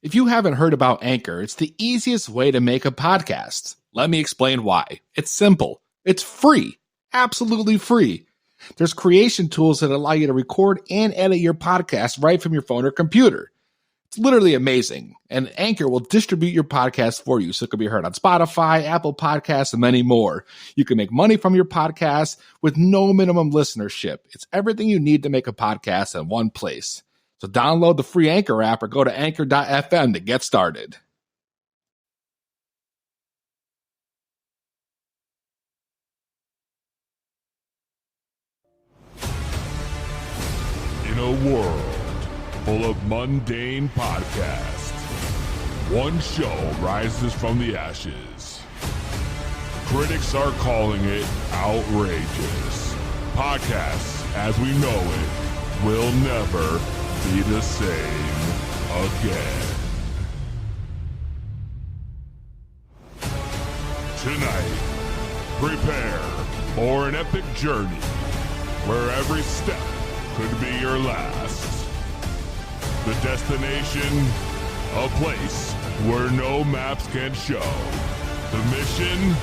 If you haven't heard about Anchor, it's the easiest way to make a podcast. Let me explain why. It's simple. It's free. Absolutely free. There's creation tools that allow you to record and edit your podcast right from your phone or computer. It's literally amazing. And Anchor will distribute your podcast for you so it can be heard on Spotify, Apple Podcasts, and many more. You can make money from your podcast with no minimum listenership. It's everything you need to make a podcast in one place. So download the free Anchor app or go to anchor.fm to get started. In a world full of mundane podcasts, one show rises from the ashes. Critics are calling it outrageous. Podcasts, as we know it, will never be the same again. Tonight, prepare for an epic journey where every step could be your last. The destination, a place where no maps can show. The mission,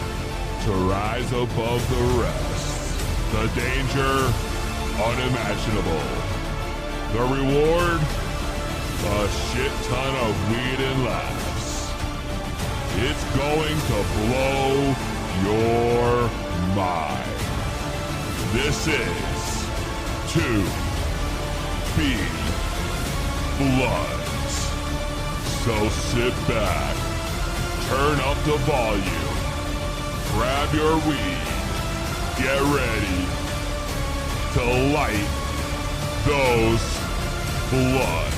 to rise above the rest. The danger, unimaginable. The reward, a shit ton of weed and laughs. It's going to blow your mind. This is 2B Bloods. So sit back, turn up the volume, grab your weed, get ready to light those bloods.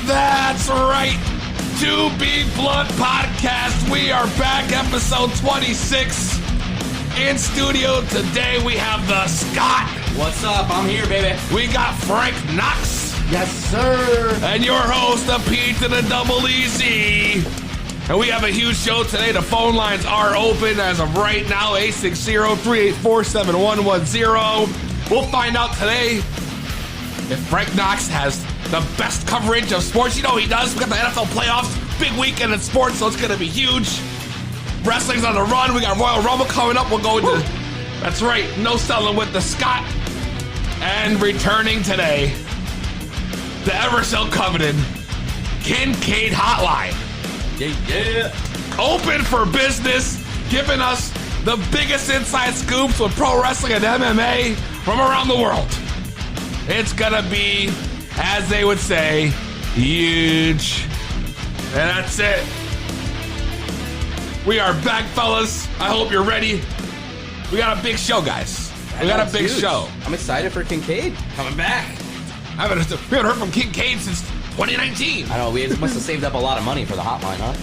That's right. 2B Blunt Podcast. We are back, episode 26. In studio today, we have the Scott. What's up? I'm here, baby. We got Frank Knox. Yes, sir. And your host, the P to the double EZ. And we have a huge show today. The phone lines are open as of right now, 860-384-7110. We'll find out today if Frank Knox has the best coverage of sports. You know he does. We got the NFL playoffs, big weekend in sports, so it's going to be huge. Wrestling's on the run. We got Royal Rumble coming up. We'll go into, that's right, no selling with the Scott. And returning today, the ever so coveted Kincaid Hotline. Yeah. Open for business, giving us the biggest inside scoops with pro wrestling and MMA from around the world. It's going to be, as they would say, huge. And that's it. We are back, fellas. I hope you're ready. We got a big show, guys. We got a big show. I'm excited for Kincaid coming back. We haven't heard from Kincaid since 2019. I know, we must have saved up a lot of money for the hotline, huh?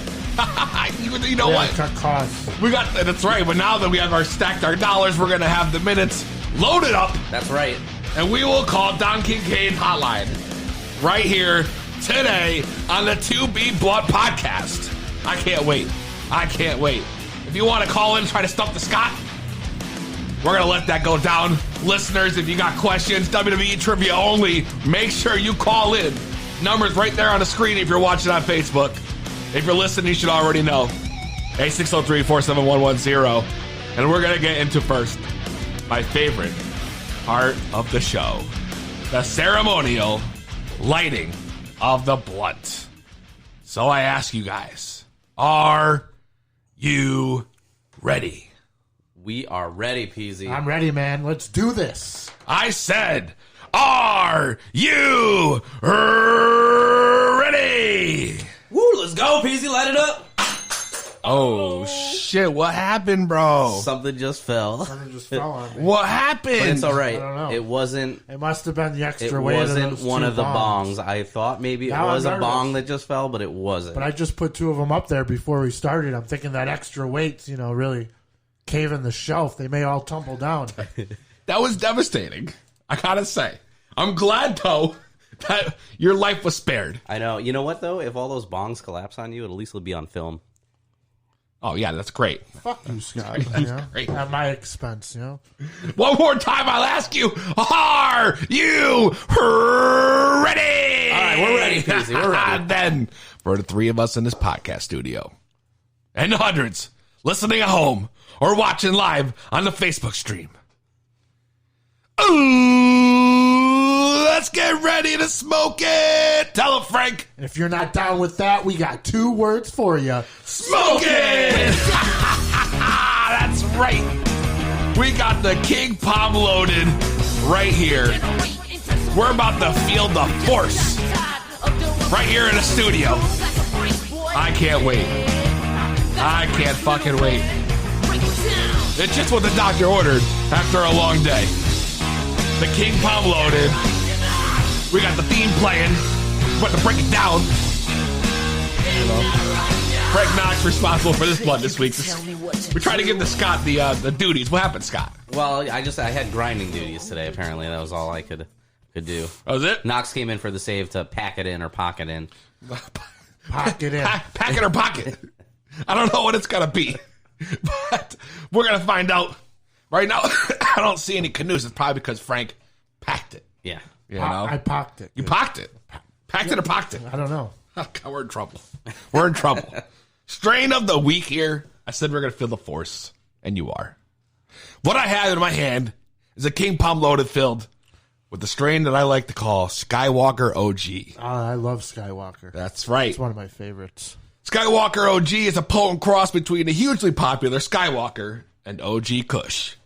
You know what? Cut costs. We got, that's right, but now that we have stacked our dollars, we're going to have the minutes loaded up. That's right. And we will call Don Kincaid Hotline right here today on the 2B Blood Podcast. I can't wait. If you want to call in and try to stump the Scott, we're going to let that go down. Listeners, if you got questions, WWE trivia only, make sure you call in. Number's right there on the screen if you're watching on Facebook. If you're listening, you should already know. 8603-47110. And we're going to get into first my favorite part of the show, the ceremonial lighting of the blunt. So I ask you guys, are you ready? We are ready, Peasy. I'm ready, man. Let's do this. I said, are you ready? Woo, let's go, Peasy. Light it up. Oh, shit. What happened, bro? Something just fell. Something just fell on me. What happened? But it's all right. I don't know. It wasn't. It must have been the extra It weight wasn't of those one two of the bongs. bongs. I thought maybe it Now was I'm a nervous. bong that just fell, but it wasn't. But I just put two of them up there before we started. I'm thinking that extra weight's, really caving the shelf. They may all tumble down. That was devastating. I gotta say. I'm glad, though, that your life was spared. I know. You know what, though? If all those bongs collapse on you, at least it'll be on film. Oh, yeah, that's great. Fuck you, Scott. Great. At my expense, One more time, I'll ask you, are you ready? All right, we're ready, Peasy. We're ready. Then, for the three of us in this podcast studio, and the hundreds listening at home or watching live on the Facebook stream, ooh, let's get ready to smoke it. Tell him, Frank. If you're not down with that, we got 2 words for you. Smoke it! That's right. We got the King Palm loaded right here. We're about to feel the force right here in the studio. I can't wait. I can't fucking wait. It's just what the doctor ordered after a long day. The King Palm loaded. We got the theme playing. We're about to break it down. Frank Knox responsible for this blood this week. We tried to give the Scott the duties. What happened, Scott? Well, I had grinding duties today, apparently. That was all I could do. Oh, was it? Knox came in for the save to pack it in or pocket in. Pocket in. Pack it or pocket. I don't know what it's going to be. But we're going to find out. Right now, I don't see any canoes. It's probably because Frank packed it. Yeah. You know? I pocked it. You pocked it. Packed it or pocked it? I don't know. Oh, God, we're in trouble. We're in trouble. Strain of the week here. I said we're going to feel the force, and you are. What I have in my hand is a King Palm loaded filled with the strain that I like to call Skywalker OG. I love Skywalker. That's right. It's one of my favorites. Skywalker OG is a potent cross between the hugely popular Skywalker and OG Kush.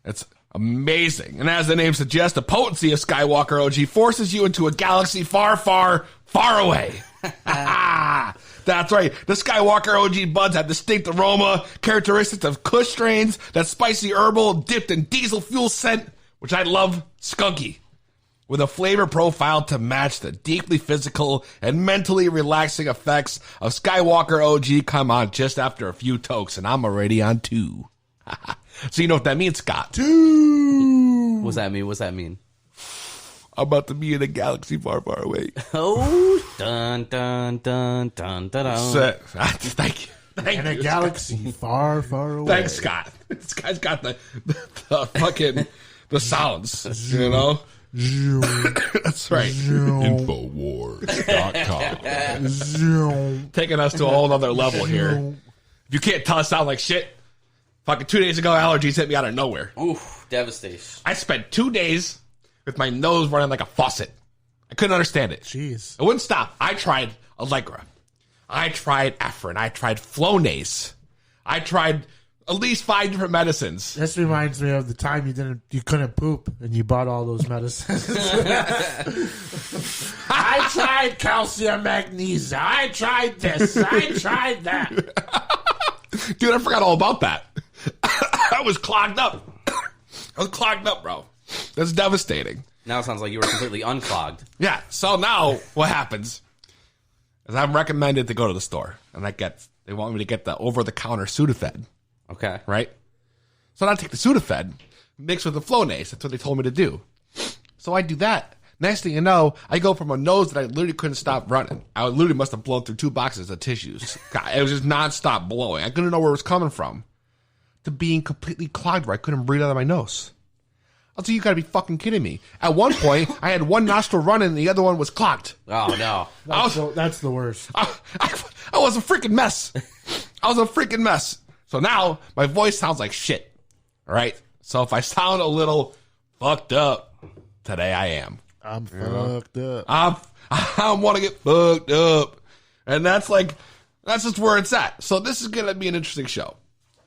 It's amazing. And as the name suggests, the potency of Skywalker OG forces you into a galaxy far, far, far away. That's right. The Skywalker OG buds have distinct aroma, characteristics of Kush strains, that spicy herbal dipped in diesel fuel scent, which I love, skunky, with a flavor profile to match the deeply physical and mentally relaxing effects of Skywalker OG come on just after a few tokes, and I'm already on 2. So you know what that means, Scott? 2. What's that mean? What's that mean? I'm about to be in a galaxy far, far away. Oh, dun, dun, dun, dun, dun, dun. Thank you. Thank In a you. galaxy far, far away. Thanks, Scott. This guy's got the fucking the sounds, you know? That's right. Infowars.com. Taking us to a whole other level here. If you can't tell, I sound like shit. Fucking 2 days ago, allergies hit me out of nowhere. Oof, devastation. I spent 2 days with my nose running like a faucet. I couldn't understand it. Jeez. It wouldn't stop. I tried Allegra. I tried Afrin. I tried Flonase. I tried at least 5 different medicines. This reminds me of the time you couldn't poop and you bought all those medicines. I tried calcium magnesia. I tried this. I tried that. Dude, I forgot all about that. I was clogged up. I was clogged up, bro. That's devastating. Now it sounds like you were completely unclogged. Yeah, so now what happens is I'm recommended to go to the store, and they want me to get the over-the-counter Sudafed, Okay. right? So I take the Sudafed mixed with the Flonase. That's what they told me to do. So I do that. Next thing you know, I go from a nose that I literally couldn't stop running. I literally must have blown through 2 boxes of tissues. God, it was just nonstop blowing. I couldn't know where it was coming from. To being completely clogged where I couldn't breathe out of my nose. I was like, you gotta be fucking kidding me. At one point, I had one nostril running and the other one was clogged. Oh, no. That's the worst. I was a freaking mess. I was a freaking mess. So now, my voice sounds like shit. All right? So if I sound a little fucked up, today I am. I'm fucked up. I want to get fucked up. And that's just where it's at. So this is going to be an interesting show.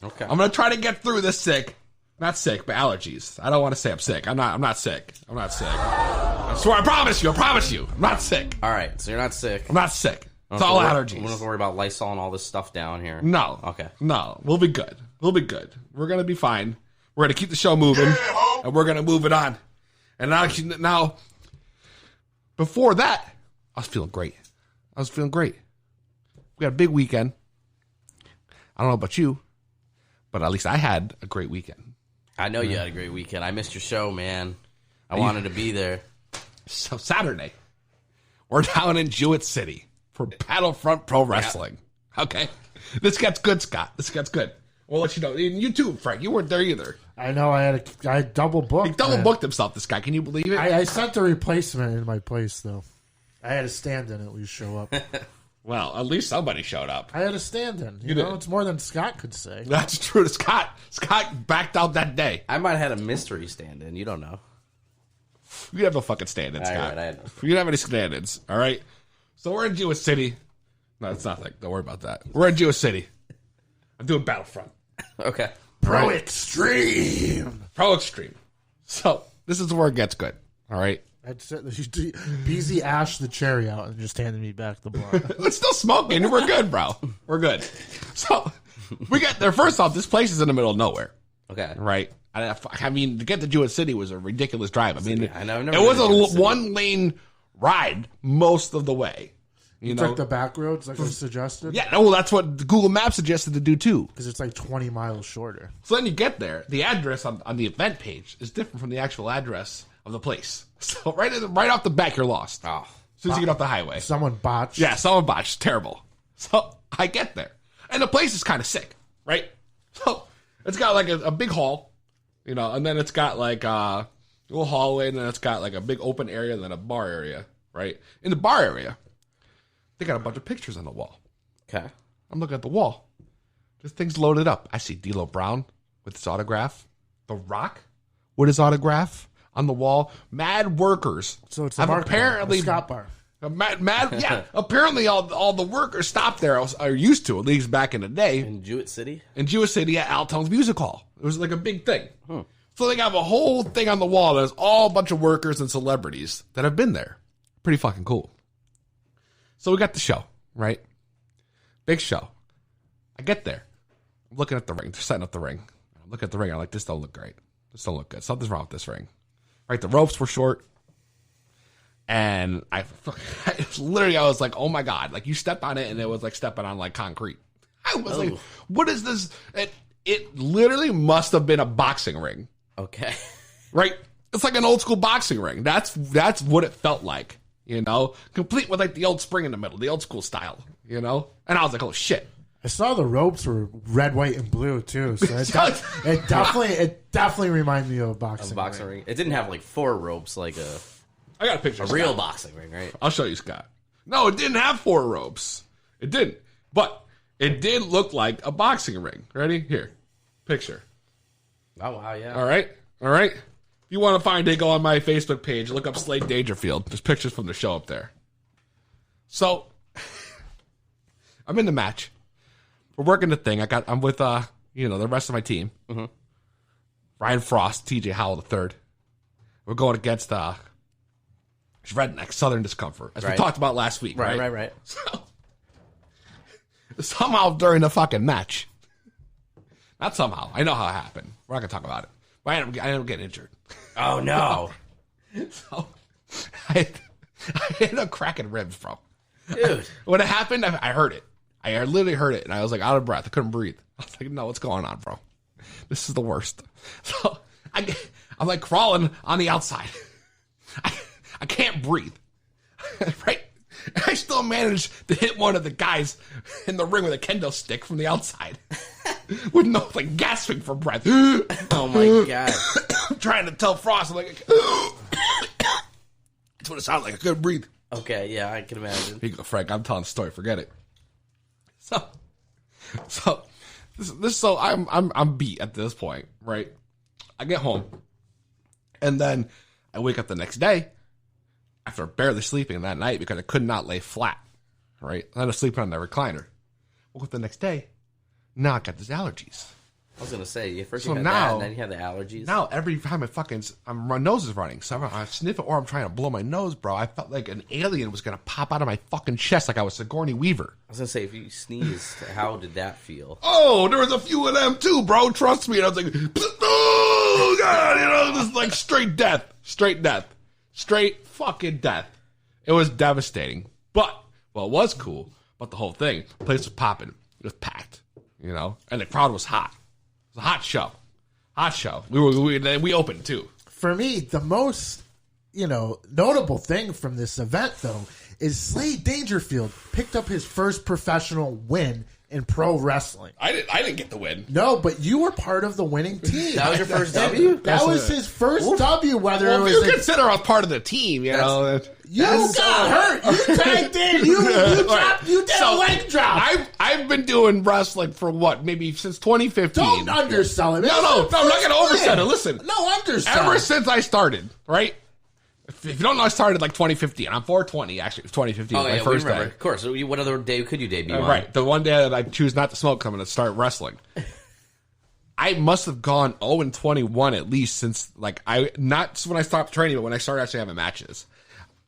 Okay. I'm going to try to get through this sick. Not sick, but allergies. I don't want to say I'm sick. I'm not sick. I swear, I promise you. I'm not sick. All right, so you're not sick. I'm not sick. It's all We don't allergies. have to worry about Lysol and all this stuff down here. No. Okay. No. We'll be good. We'll be good. We're going to be fine. We're going to keep the show moving, and we're going to move it on. And now, before that, I was feeling great. We had a big weekend. I don't know about you, but at least I had a great weekend. I know you had a great weekend. I missed your show, man. I wanted to be there. So Saturday, we're down in Jewett City for Battlefront Pro Wrestling. Okay? This gets good, Scott. This gets good. We'll let you know. And you too, Frank. You weren't there either. I know. I double booked. He double booked himself, this guy. Can you believe it? I sent a replacement in my place, though. I had a stand-in at least show up. Well, at least somebody showed up. I had a stand-in. You did. know, it's more than Scott could say. That's true. Scott backed out that day. I might have had a mystery stand-in. You don't know. You have no fucking stand-ins, Scott. All right, I had no. You don't have any stand-ins, all right? So we're in Jewett City. No, it's nothing. Don't worry about that. We're in Jewett City. I'm doing Battlefront. Okay. Pro Extreme. Pro Extreme. So this is where it gets good, all right? I'd said BZ ashed the cherry out and just handed me back the bar. It's still smoking. We're good, bro. We're good. So we get there. First off, this place is in the middle of nowhere, Okay. right? I mean, to get to Jewett City was a ridiculous drive. I mean, I know, I've never it was been to Jewett a City. one-lane ride most of the way. You know, Took the back roads like I suggested? yeah. Well, that's what Google Maps suggested to do too. Because it's like 20 miles shorter. So then you get there. The address on the event page is different from the actual address of the place. So right off the back, you're lost. Oh. As soon as you get off the highway. Someone botched. Yeah, someone botched. Terrible. So I get there. And the place is kind of sick, right? So it's got like a big hall, you know, and then it's got like a little hallway, and then it's got like a big open area, and then a bar area, right? In the bar area, they got a bunch of pictures on the wall. Okay. I'm looking at the wall. This thing's loaded up. I see D'Lo Brown with his autograph. The Rock with his autograph on the wall. Mad workers. So it's have a Mark apparently bar, a Scott bar. Mad, yeah. Apparently, all the workers stopped there. Are used to, at least back in the day, In Jewett City? in Jewett City at Altown's Music Hall. It was like a big thing. So they have a whole thing on the wall. There's all a bunch of workers and celebrities that have been there. Pretty fucking cool. So we got the show, right? Big show. I get there. I'm looking at the ring. They're setting up the ring. I'm looking at the ring. I'm like, this don't look great. This don't look good. Something's wrong with this ring. Right? The ropes were short. And I was like, oh my God. Like, you stepped on it and it was like stepping on like concrete. I was like, what is this? It literally must have been a boxing ring, Okay. right? It's like an old school boxing ring. That's what it felt like, you know? Complete with like the old spring in the middle, the old school style, you know? And I was like, oh shit. I saw the ropes were red, white, and blue too. So it definitely reminded me of a boxing. Boxing ring. It didn't have like 4 ropes like I got a picture. a real boxing ring, right? I'll show you, Scott. No, it didn't have 4 ropes. It didn't. But it did look like a boxing ring. Ready? Here. Picture. Oh, wow, yeah. All right? All right? If you want to find it, go on my Facebook page. Look up Slade Dangerfield. There's pictures from the show up there. So, I'm in the match. We're working the thing. I'm with, the rest of my team. Mm-hmm. Ryan Frost, TJ Howell III. We're going against, Redneck Southern Discomfort, as we talked about last week, right? Right. So, somehow during the fucking match, not somehow, I know how it happened. We're not going to talk about it. But I ended up getting injured. Oh, no. So, I ended up cracking ribs, bro. Dude. When it happened, I heard it. I literally heard it, and I was like out of breath. I couldn't breathe. I was like, no, what's going on, bro? This is the worst. So, I'm like crawling on the outside. I can't breathe. Right? I still managed to hit one of the guys in the ring with a kendo stick from the outside. With no, like, gasping for breath. Oh, my God. I'm trying to tell Frost, I'm like, that's what it sounded like. I couldn't breathe. Okay, yeah, I can imagine. Here you go, Frank. I'm telling the story. Forget it. So I'm beat at this point, right? I get home, and then I wake up the next day after barely sleeping that night because I could not lay flat, right? I was sleeping on the recliner. Woke up the next day. Now I got these allergies. I was gonna say, first So you had now- that, and then you had the allergies. Now every time my nose is running, so I sniff it or I'm trying to blow my nose, bro. I felt like an alien was gonna pop out of my fucking chest, like I was Sigourney Weaver. I was gonna say, if you sneezed, how did that feel? Oh, there was a few of them too, bro. Trust me. And I was like, oh god, just like straight death, straight fucking death. It was devastating, but it was cool. But the whole thing, the place was popping. It was packed, and the crowd was hot. It was a hot show. We opened too. For me, the most, notable thing from this event, though, is Slade Dangerfield picked up his first professional win in pro wrestling. I didn't get the win. No, but you were part of the winning team. That was your first W? That was his first W, whether it Well, was... if you consider I was part of the team, You got hurt. You tagged in. You dropped. You did a leg drop. I've been doing wrestling for maybe since 2015. Don't undersell it. No, I'm not going to oversell it. Listen. No, undersell Ever it. since I started, right? If you don't know, I started like 2015. I'm 420, actually. It was 2015. Oh, my yeah, first we remember. day. Of course. What other day could you debut on? Right. The one day that I choose not to smoke, I'm going to start wrestling. I must have gone 0-21 at least since, not when I stopped training, but when I started actually having matches.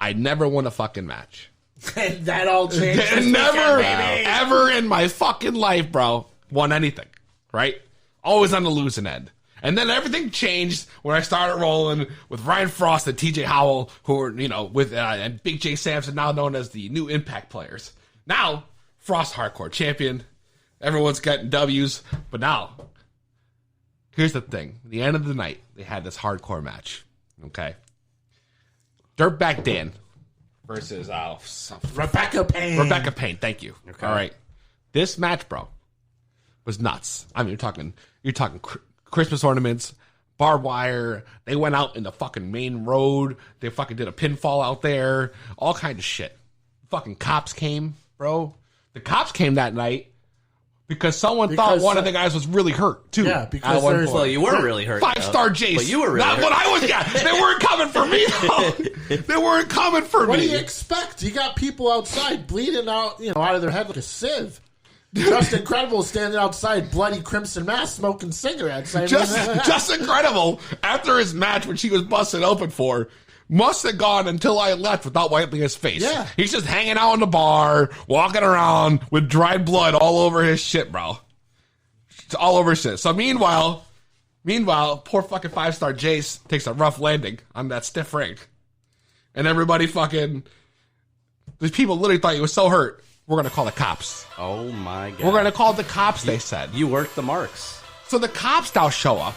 I never won a fucking match. And that all changed. Never, ever in my fucking life, bro, won anything. Right? Always on the losing end. And then everything changed when I started rolling with Ryan Frost and TJ Howell, who were, with and Big J Sampson, now known as the new Impact players. Now, Frost hardcore champion. Everyone's getting W's. But now, here's the thing. At the end of the night, they had this hardcore match. Okay? Dirtbag Dan versus Rebecca Payne. Rebecca Payne, thank you. Okay. All right. This match, bro, was nuts. I mean, you're talking Christmas ornaments, barbed wire. They went out in the fucking main road. They fucking did a pinfall out there. All kinds of shit. Fucking cops came, bro. The cops came that night because someone thought one of the guys was really hurt, too. Yeah, because Well, you were really hurt. 5-star Jace. But you were really Not hurt. what I was. Yeah, they weren't coming for me. They weren't coming for What me. do you expect? You got people outside bleeding out, out of their head like a sieve. Just Incredible standing outside, bloody crimson mask, smoking cigarettes. I mean, Just Incredible, after his match, which he was busted open for, must have gone until I left without wiping his face. Yeah. He's just hanging out in the bar, walking around with dried blood all over his shit, bro. It's all over his shit. So meanwhile, poor fucking 5-star Jace takes a rough landing on that stiff ring. And everybody these people literally thought he was so hurt, we're going to call the cops. Oh, my God. We're going to call the cops, they said. You worked the marks. So the cops now show up,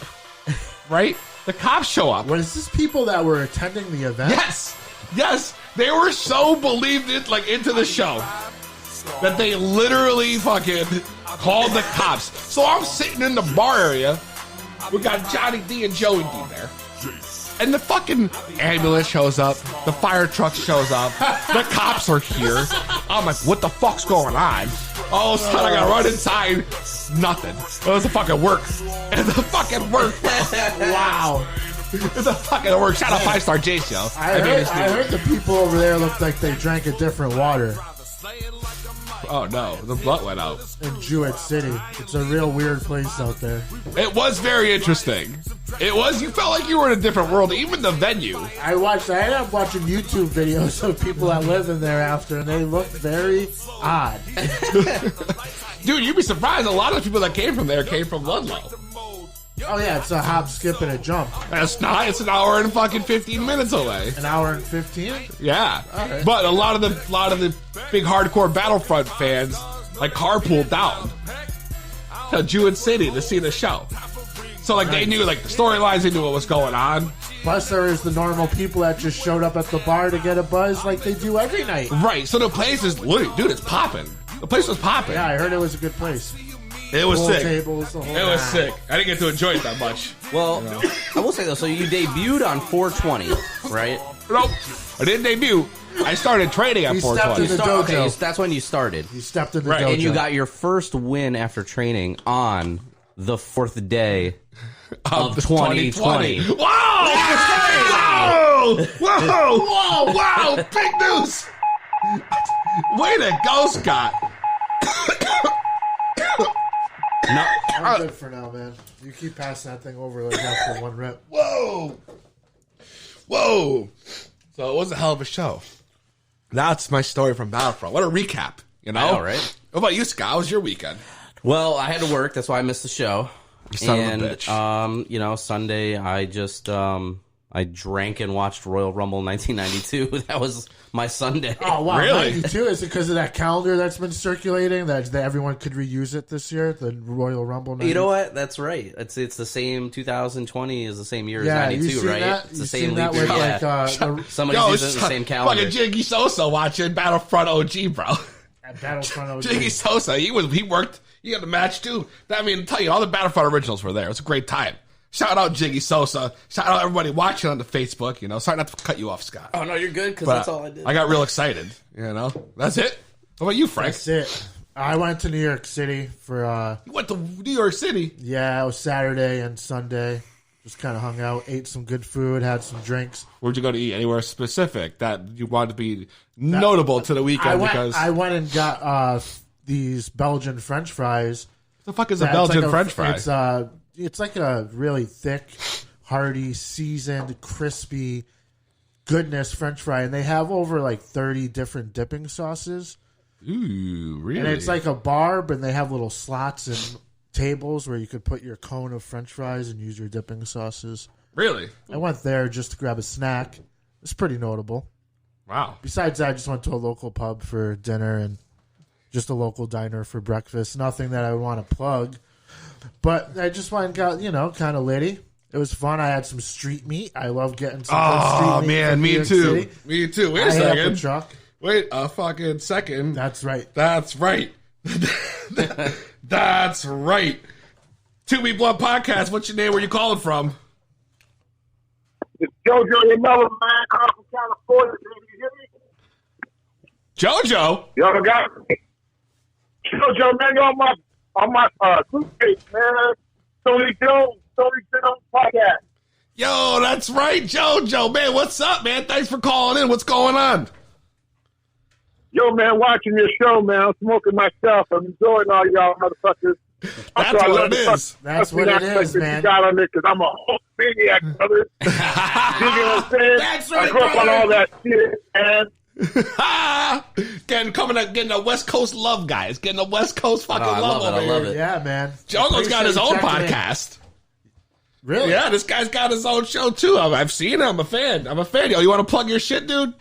right? The cops show up. What is this? People that were attending the event? Yes. They were so believed into the show that they literally fucking called the cops. So I'm sitting in the bar area. We got Johnny D and Joey D there. And the fucking ambulance shows up. The fire truck shows up. The cops are here. I'm like, what the fuck's going on? All of a sudden, I gotta run inside. Nothing. It was a fucking work. It's a fucking work. Wow. It's a fucking work. Shout out 5-star Jace, yo. I heard the people over there looked like they drank a different water Oh no, the blood went out. in Jewett City. It's a real weird place out there. It was very interesting. It was. You felt like you were in a different world. Even the venue. I ended up watching YouTube videos of people that live in there after, and they look very odd. Dude, you'd be surprised. A lot of the people that came from there came from Ludlow. Oh yeah, it's a hop, skip, and a jump. That's not. It's an hour and fucking 15 minutes away. An hour and 15? Yeah, right. but a lot of the big hardcore Battlefront fans carpooled down to Jewett City to see the show. So they knew the storylines. They knew what was going on. Plus, there is the normal people that just showed up at the bar to get a buzz like they do every night. Right. So the place is literally, dude, it's popping. The place was popping. Yeah, I heard it was a good place. It was Pool sick. tables, the whole It was nine. sick. I didn't get to enjoy it that much. Well, I will say, though, so you debuted on 420, right? Nope. I didn't debut. I started trading at He stepped 420. in the dojo. Okay, so that's when you started. You stepped in the Right. dojo. And you got your first win after training on the 4th day of 2020. Whoa! Whoa! Wow! Big news! Way to go, Scott. No, I'm good for now, man. You keep passing that thing over like after one rep. Whoa. So it was a hell of a show. That's my story from Battlefront. What a recap, you know? I know, right? What about you, Scott? How was your weekend? Well, I had to work. That's why I missed the show. You son of a bitch. Sunday I just I drank and watched Royal Rumble 1992. That was my Sunday. Oh, wow. Really? 92? Is it because of that calendar that's been circulating that everyone could reuse it this year? The Royal Rumble 92? You know what? That's right. It's the same 2020 is the same year as Yeah, 92, you seen right? that? It's the You same seen that leap with, year. like, Yeah. Somebody's using the same calendar. Fucking Jiggy Sosa watching Battlefront OG, bro. Battlefront OG. Jiggy Sosa, he worked. He got the match too. I mean, I'll tell you, all the Battlefront originals were there. It was a great time. Shout out Jiggy Sosa. Shout out everybody watching on the Facebook. You know, sorry not to cut you off, Scott. Oh no, you're good because But that's all I did. I got real excited. You know, that's it. What about you, Frank? That's it. I went to New York City for, You went to New York City. it was Saturday and Sunday. Just kind of hung out, ate some good food, had some drinks. Where'd you go to eat? Anywhere specific that you wanted to be notable to the weekend? I went and got these Belgian French fries. the fuck is a Yeah, Belgian it's like French fry? It's like a really thick, hearty, seasoned, crispy goodness French fry, and they have over like 30 different dipping sauces. Ooh, really? And it's like a bar, but they have little slots and tables where you could put your cone of French fries and use your dipping sauces. really? I went there just to grab a snack. It's pretty notable. Wow. Besides that, I just went to a local pub for dinner and just a local diner for breakfast. Nothing that I would want to plug. But I just went and got, kind of litty. It was fun. I had some street meat. I love getting some good street Oh meat. man, from New me York too. City. Me too. Wait a I hit up a second. truck. Wait a fucking second. That's right. That's right. That's right. 2B Blunt Podcast. What's your name? Where you calling from? It's JoJo, your mother, man, calling from California. Can you hear me? JoJo. Y'all got me. JoJo, man, you're on my suitcase, man. Tony Jones podcast. Yo, that's right, JoJo. Man, what's up, man? Thanks for calling in. What's going on? Yo, man, watching your show, man. I'm smoking myself. I'm enjoying all y'all motherfuckers. That's what it is. That's what it is, man. You got on there because I'm a whole maniac, brother. You know what I'm saying? That's right, I grew up on brother. all that shit, man. Getting a West Coast love, guys. Getting a West Coast fucking I love love it, over I love here. it. Yeah, man. JoJo's got his own Appreciate you checking in. podcast. Really? Yeah, this guy's got his own show too. I've seen him. I'm a fan. Yo, you want to plug your shit, dude?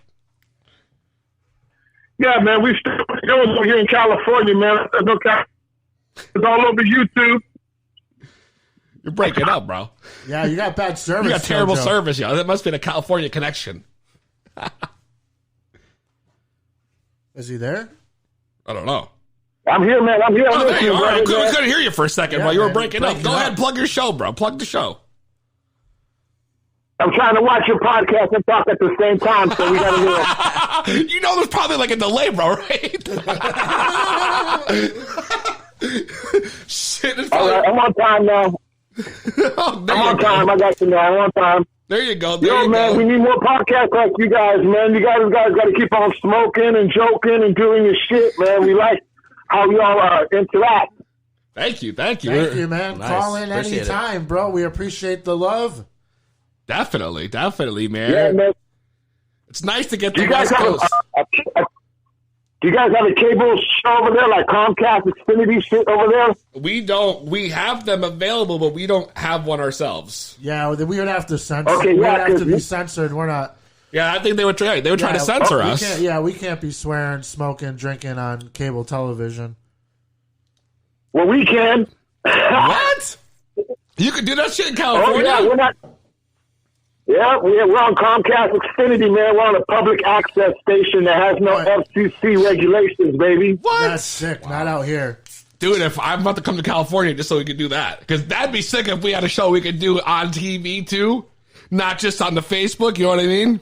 Yeah, man, we still over here in California, man. It's all over YouTube. You're breaking up, bro. Yeah, you got bad service. You got terrible JoJo. service, yo. That must be the California connection. Is he there? I don't know. I'm here, man. I'm here. Oh, there you are. man. We couldn't hear you for a second Yeah, while you were man. breaking up. Breaking Go up. ahead, plug your show, bro. Plug the show. I'm trying to watch your podcast and talk at the same time, so we got to do it. You know there's probably like a delay, bro, right? Shit, it's All probably... right, I'm on time now. Oh, there I'm you on go. time. I got you now. I'm on time. There you go. There Yo, you man, go. we need more podcasts like you guys, man. You guys got to keep on smoking and joking and doing your shit, man. We like how y'all interact. Thank you. Thank you. Thank you, man. Nice. Call in Appreciate it. anytime, bro. We appreciate the love. Definitely, man. Yeah, man. It's nice to get Do the you guys West have Coast. do you guys have a cable show over there, like Comcast, Xfinity shit over there? We have them available, but we don't have one ourselves. Yeah, we would have to censor. Okay, we would yeah, have to 'cause be you- censored. We're not. Yeah, I think they were trying. They were trying to Yeah, censor we us. can't, we can't be swearing, smoking, drinking on cable television. Well, we can. What? You could do that shit in Oh, California? yeah, we're not. Yeah, we're on Comcast Xfinity, man. We're on a public access station that has no Right. FCC regulations, baby. What? That's sick. Not out here. Dude, if I'm about to come to California just so we could do that. Because that'd be sick if we had a show we could do on TV too. Not just on the Facebook, you know what I mean?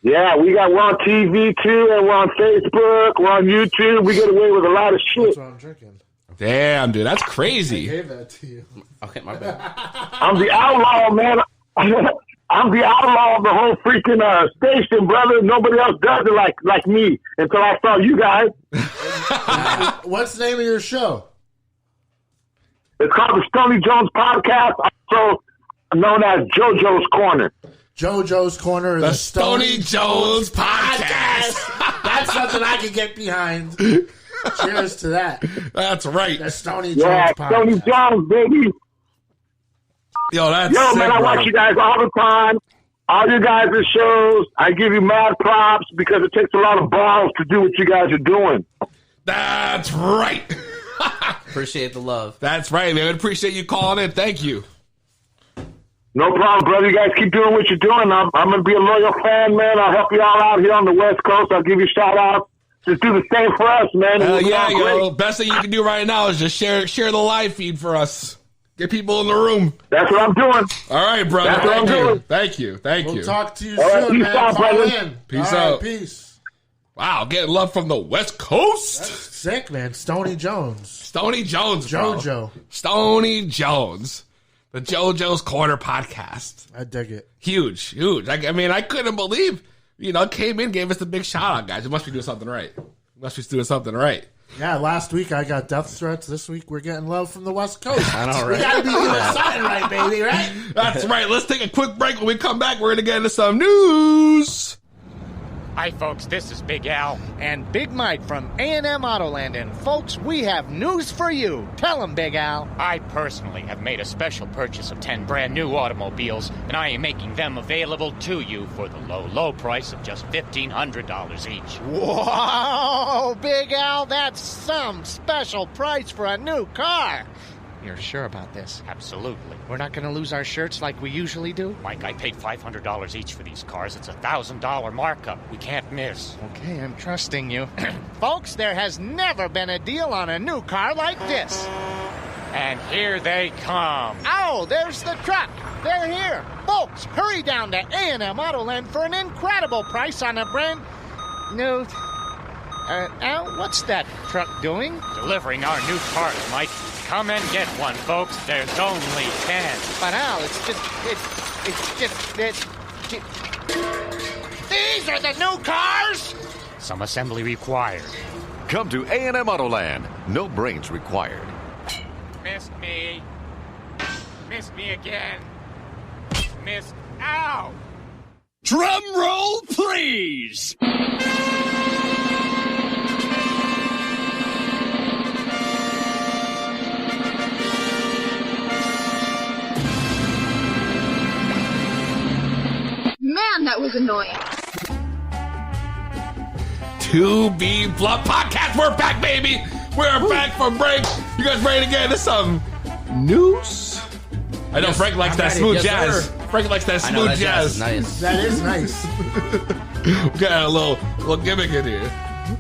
Yeah, we're on TV too, and we're on Facebook, we're on YouTube. We get away with a lot of shit. That's what I'm drinking. Damn, dude, that's crazy. Gave that to you. Okay, my bad. I'm the outlaw, man. I'm the outlaw of the whole freaking station, brother. Nobody else does it like me until I saw you guys. What's the name of your show? It's called the Stony Jones Podcast, also known as JoJo's Corner. JoJo's Corner. The Stony Jones Podcast. That's something I can get behind. Cheers to that. That's right. The Stony Jones Yeah, Podcast. Stony Jones, baby. Yo, that's Yo, sick, man, I bro. watch you guys all the time. All you guys' shows. I give you mad props because it takes a lot of balls to do what you guys are doing. That's right. Appreciate the love. That's right, man. Appreciate you calling in. Thank you. No problem, brother. You guys keep doing what you're doing. I'm going to be a loyal fan, man. I'll help you all out here on the West Coast. I'll give you shout outs. Just do the same for us, man. Hell We'll be yeah, all great. yo. Best thing you can do right now is just share the live feed for us. Get people in the room. That's what I'm doing. All right, brother. That's what I'm doing. Thank you. We'll talk to you All right, soon, peace man. out, Call brother. in. Peace All right, out. Peace. Wow, getting love from the West Coast. Sick, man. Stony Jones. Stony Jones, bro. JoJo. Stony Jones. The JoJo's Corner Podcast. I dig it. Huge. I mean, I couldn't believe, came in, gave us the big shout out, guys. It must be doing something right. Yeah, last week I got death threats. This week we're getting love from the West Coast. I know, We right? gotta be doing something right, baby, right? That's right. Let's take a quick break. When we come back, we're going to get into some news. Hi, folks. This is Big Al and Big Mike from A&M Autoland. And, folks, we have news for you. Tell them, Big Al. I personally have made a special purchase of 10 brand new automobiles, and I am making them available to you for the low, low price of just $1,500 each. Whoa, Big Al, that's some special price for a new car. You're sure about this? Absolutely. We're not going to lose our shirts like we usually do? Mike, I paid $500 each for these cars. It's a $1,000 markup. We can't miss. Okay, I'm trusting you. Folks, there has never been a deal on a new car like this. And here they come. Oh, there's the truck. They're here. Folks, hurry down to A&M Autoland for an incredible price on a brand new... Al, what's that truck doing? Delivering our new cars, Mike. Come and get one, folks. There's only 10. But Al, these are the new cars? Some assembly required. Come to A&M Autoland. No brains required. Missed me. Missed me again. Missed. Ow! Drum roll, please! Man, that was annoying. 2B Blunt Podcast. We're back, baby. We're back from break. You guys ready to get into some news? I know Frank likes that ready. smooth Yes, jazz. sir. Frank likes that I know smooth that jazz is jazz. nice. That is nice. We got a little gimmick in here.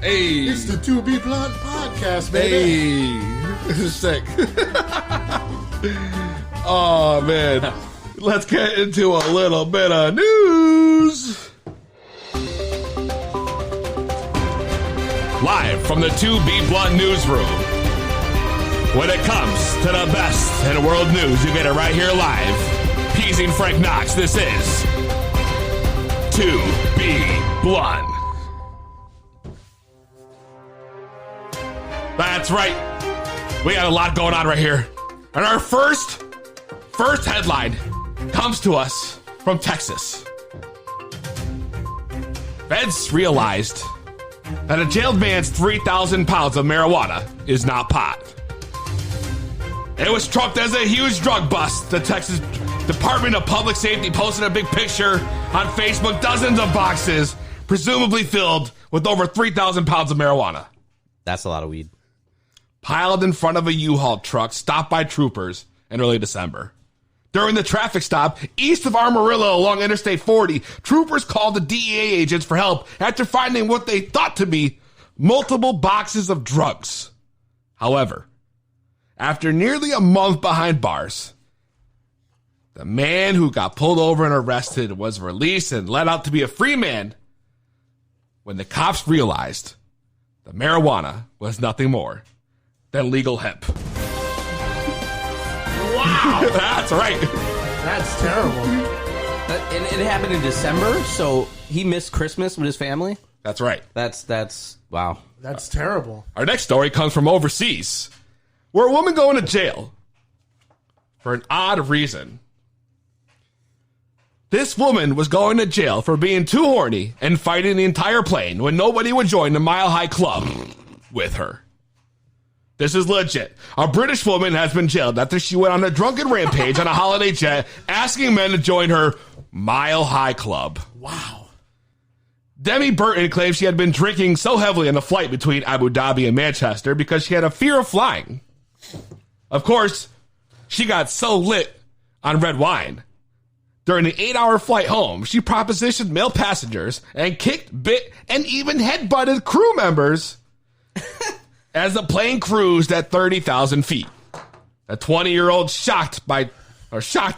Hey. It's the 2B Blunt Podcast, baby. Hey. This is sick. Oh, man. Let's get into a little bit of news. Live from the 2B Blunt newsroom. When it comes to the best in world news, you get it right here live. Peasing Frank Knox, this is 2B Blunt. That's right. We got a lot going on right here. And our first headline comes to us from Texas. Feds realized that a jailed man's 3,000 pounds of marijuana is not pot. It was trucked as a huge drug bust. The Texas Department of Public Safety posted a big picture on Facebook, dozens of boxes, presumably filled with over 3,000 pounds of marijuana. That's a lot of weed. Piled in front of a U-Haul truck stopped by troopers in early December. During the traffic stop east of Amarillo along Interstate 40, troopers called the DEA agents for help after finding what they thought to be multiple boxes of drugs. However, after nearly a month behind bars, the man who got pulled over and arrested was released and let out to be a free man when the cops realized the marijuana was nothing more than legal hemp. Wow! That's right. That's terrible. And it happened in December, so he missed Christmas with his family. That's right. That's wow. That's terrible. Our next story comes from overseas, where a woman going to jail for an odd reason. This woman was going to jail for being too horny and fighting the entire plane when nobody would join the Mile High Club with her. This is legit. A British woman has been jailed after she went on a drunken rampage on a holiday jet, asking men to join her Mile High Club. Wow. Demi Burton claims she had been drinking so heavily on the flight between Abu Dhabi and Manchester because she had a fear of flying. Of course, she got so lit on red wine. During the 8-hour flight home, she propositioned male passengers and kicked, bit, and even headbutted crew members as the plane cruised at 30,000 feet. A 20-year-old shocked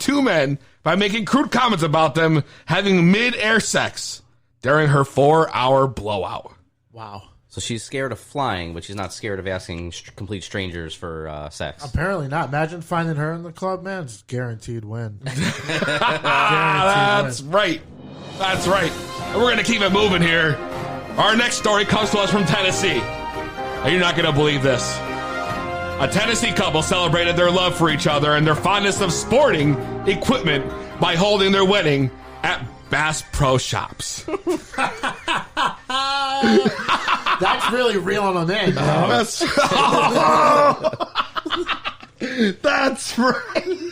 two men by making crude comments about them having mid-air sex during her 4-hour blowout. Wow. So she's scared of flying, but she's not scared of asking complete strangers for sex. Apparently not. Imagine finding her in the club, man. It's guaranteed win. That's right. That's right. And we're going to keep it moving here. Our next story comes to us from Tennessee. And you're not going to believe this. A Tennessee couple celebrated their love for each other and their fondness of sporting equipment by holding their wedding at Bass Pro Shops. That's really reeling them in, bro. That's right.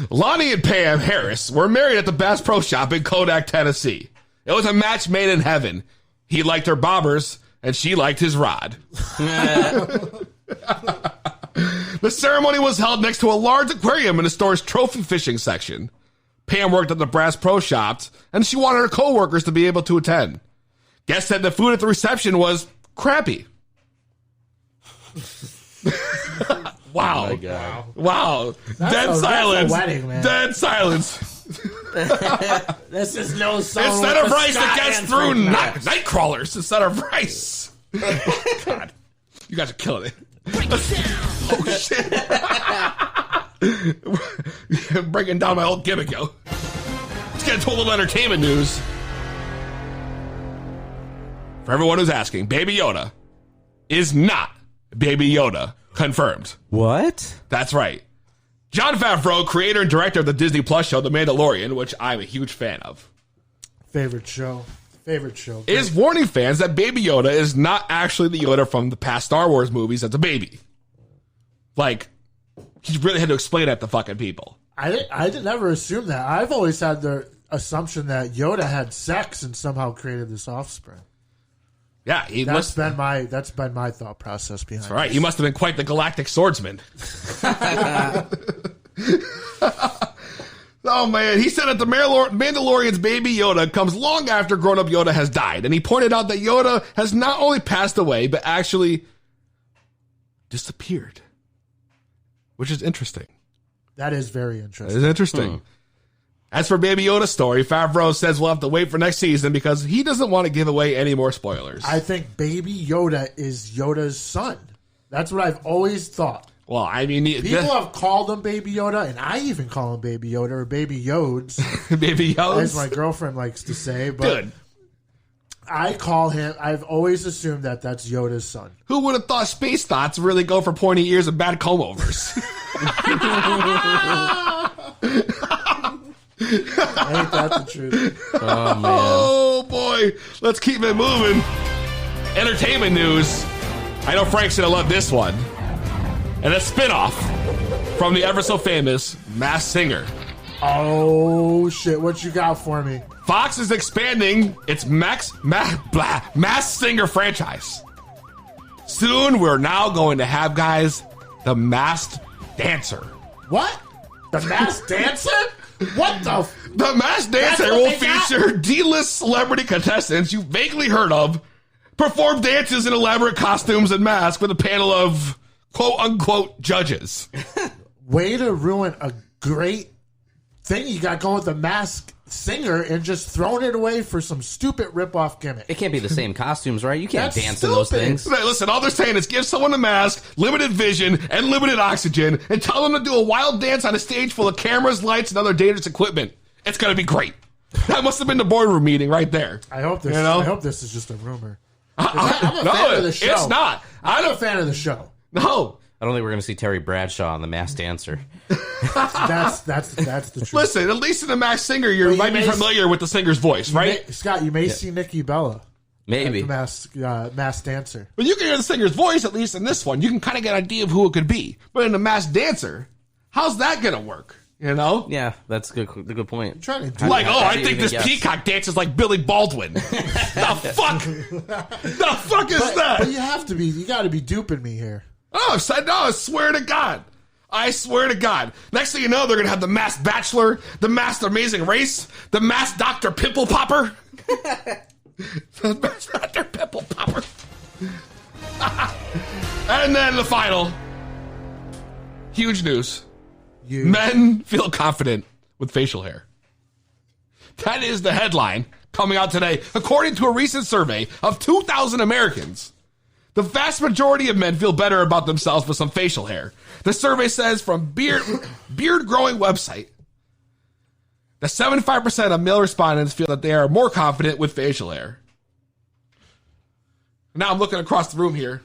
Lonnie and Pam Harris were married at the Bass Pro Shop in Kodak, Tennessee. It was a match made in heaven. He liked her bobbers, and she liked his rod. The ceremony was held next to a large aquarium in the store's trophy fishing section. Pam worked at the Bass Pro Shop, and she wanted her co-workers to be able to attend. Guests said the food at the reception was crappy. Wow. Oh my God. Wow. Dead silence. Wedding, man. Dead silence. This is no song. Instead of rice that gets through night crawlers instead of rice. God. You guys are killing it. Oh, shit. Breaking down my old gimmick, yo. Let's get into a little entertainment news. For everyone who's asking, Baby Yoda is not Baby Yoda. Confirmed. What? That's right. Jon Favreau, creator and director of the Disney Plus show The Mandalorian, which I'm a huge fan of, Favorite show. is warning fans that Baby Yoda is not actually the Yoda from the past Star Wars movies as a baby. Like, he really had to explain that to fucking people. I didn't ever assume that. I've always had the assumption that Yoda had sex and somehow created this offspring. Yeah, That's been my thought process behind it. That's right. He must have been quite the galactic swordsman. Oh, man. He said that the Mandalorian's Baby Yoda comes long after grown-up Yoda has died. And he pointed out that Yoda has not only passed away, but actually disappeared. Which is interesting. That is very interesting. It is interesting. As for Baby Yoda's story, Favreau says we'll have to wait for next season because he doesn't want to give away any more spoilers. I think Baby Yoda is Yoda's son. That's what I've always thought. Well, I mean... People have called him Baby Yoda, and I even call him Baby Yoda or Baby Yodes. Baby Yodes? As my girlfriend likes to say. But Good. I call him... I've always assumed that that's Yoda's son. Who would have thought space thoughts really go for pointy ears and bad comb-overs? Ain't that the truth? Oh, man. Oh, boy. Let's keep it moving. Entertainment news. I know Frank's going to love this one. And a spinoff from the ever-so-famous Masked Singer. Oh, shit. What you got for me? Fox is expanding its Masked Singer franchise. Soon, we're now going to have, guys, the Masked Dancer. What? The Masked Dancer? What the? The Masked Dancer will feature D-list celebrity contestants you vaguely heard of perform dances in elaborate costumes and masks with a panel of quote-unquote judges. Way to ruin a great thing you got going with the Masked Singer and just throwing it away for some stupid rip-off gimmick. It can't be the same costumes, right? You can't That's dance in those stupid. things. Hey, listen, all they're saying is give someone a mask, limited vision, and limited oxygen, and tell them to do a wild dance on a stage full of cameras, lights, and other dangerous equipment. It's going to be great. That must have been the boardroom meeting right there. I hope this. You know? I hope this is just a rumor. I'm a fan of the show. It's not. I'm a fan of the show. No. I don't think we're going to see Terry Bradshaw on The Masked Dancer. That's the truth. Listen, at least in The Masked Singer, you might be familiar with the singer's voice, right? Scott, you may see Nikki Bella. Maybe. The Masked Dancer. But you can hear the singer's voice, at least in this one. You can kind of get an idea of who it could be. But in The Masked Dancer, how's that going to work? You know? Yeah, that's a good point. I'm trying to do Like, How I do you think even this guess? peacock dances like Billy Baldwin. The fuck? The fuck is that? But you have to be. You got to be duping me here. Oh, I swear to God. I swear to God. Next thing you know, they're going to have the Masked Bachelor, the Masked Amazing Race, the Masked Dr. Pimple Popper. The Masked Dr. Pimple Popper. And then the final. Huge news. Men feel confident with facial hair. That is the headline coming out today. According to a recent survey of 2,000 Americans, the vast majority of men feel better about themselves with some facial hair. The survey says from Beard Growing website that 75% of male respondents feel that they are more confident with facial hair. Now I'm looking across the room here.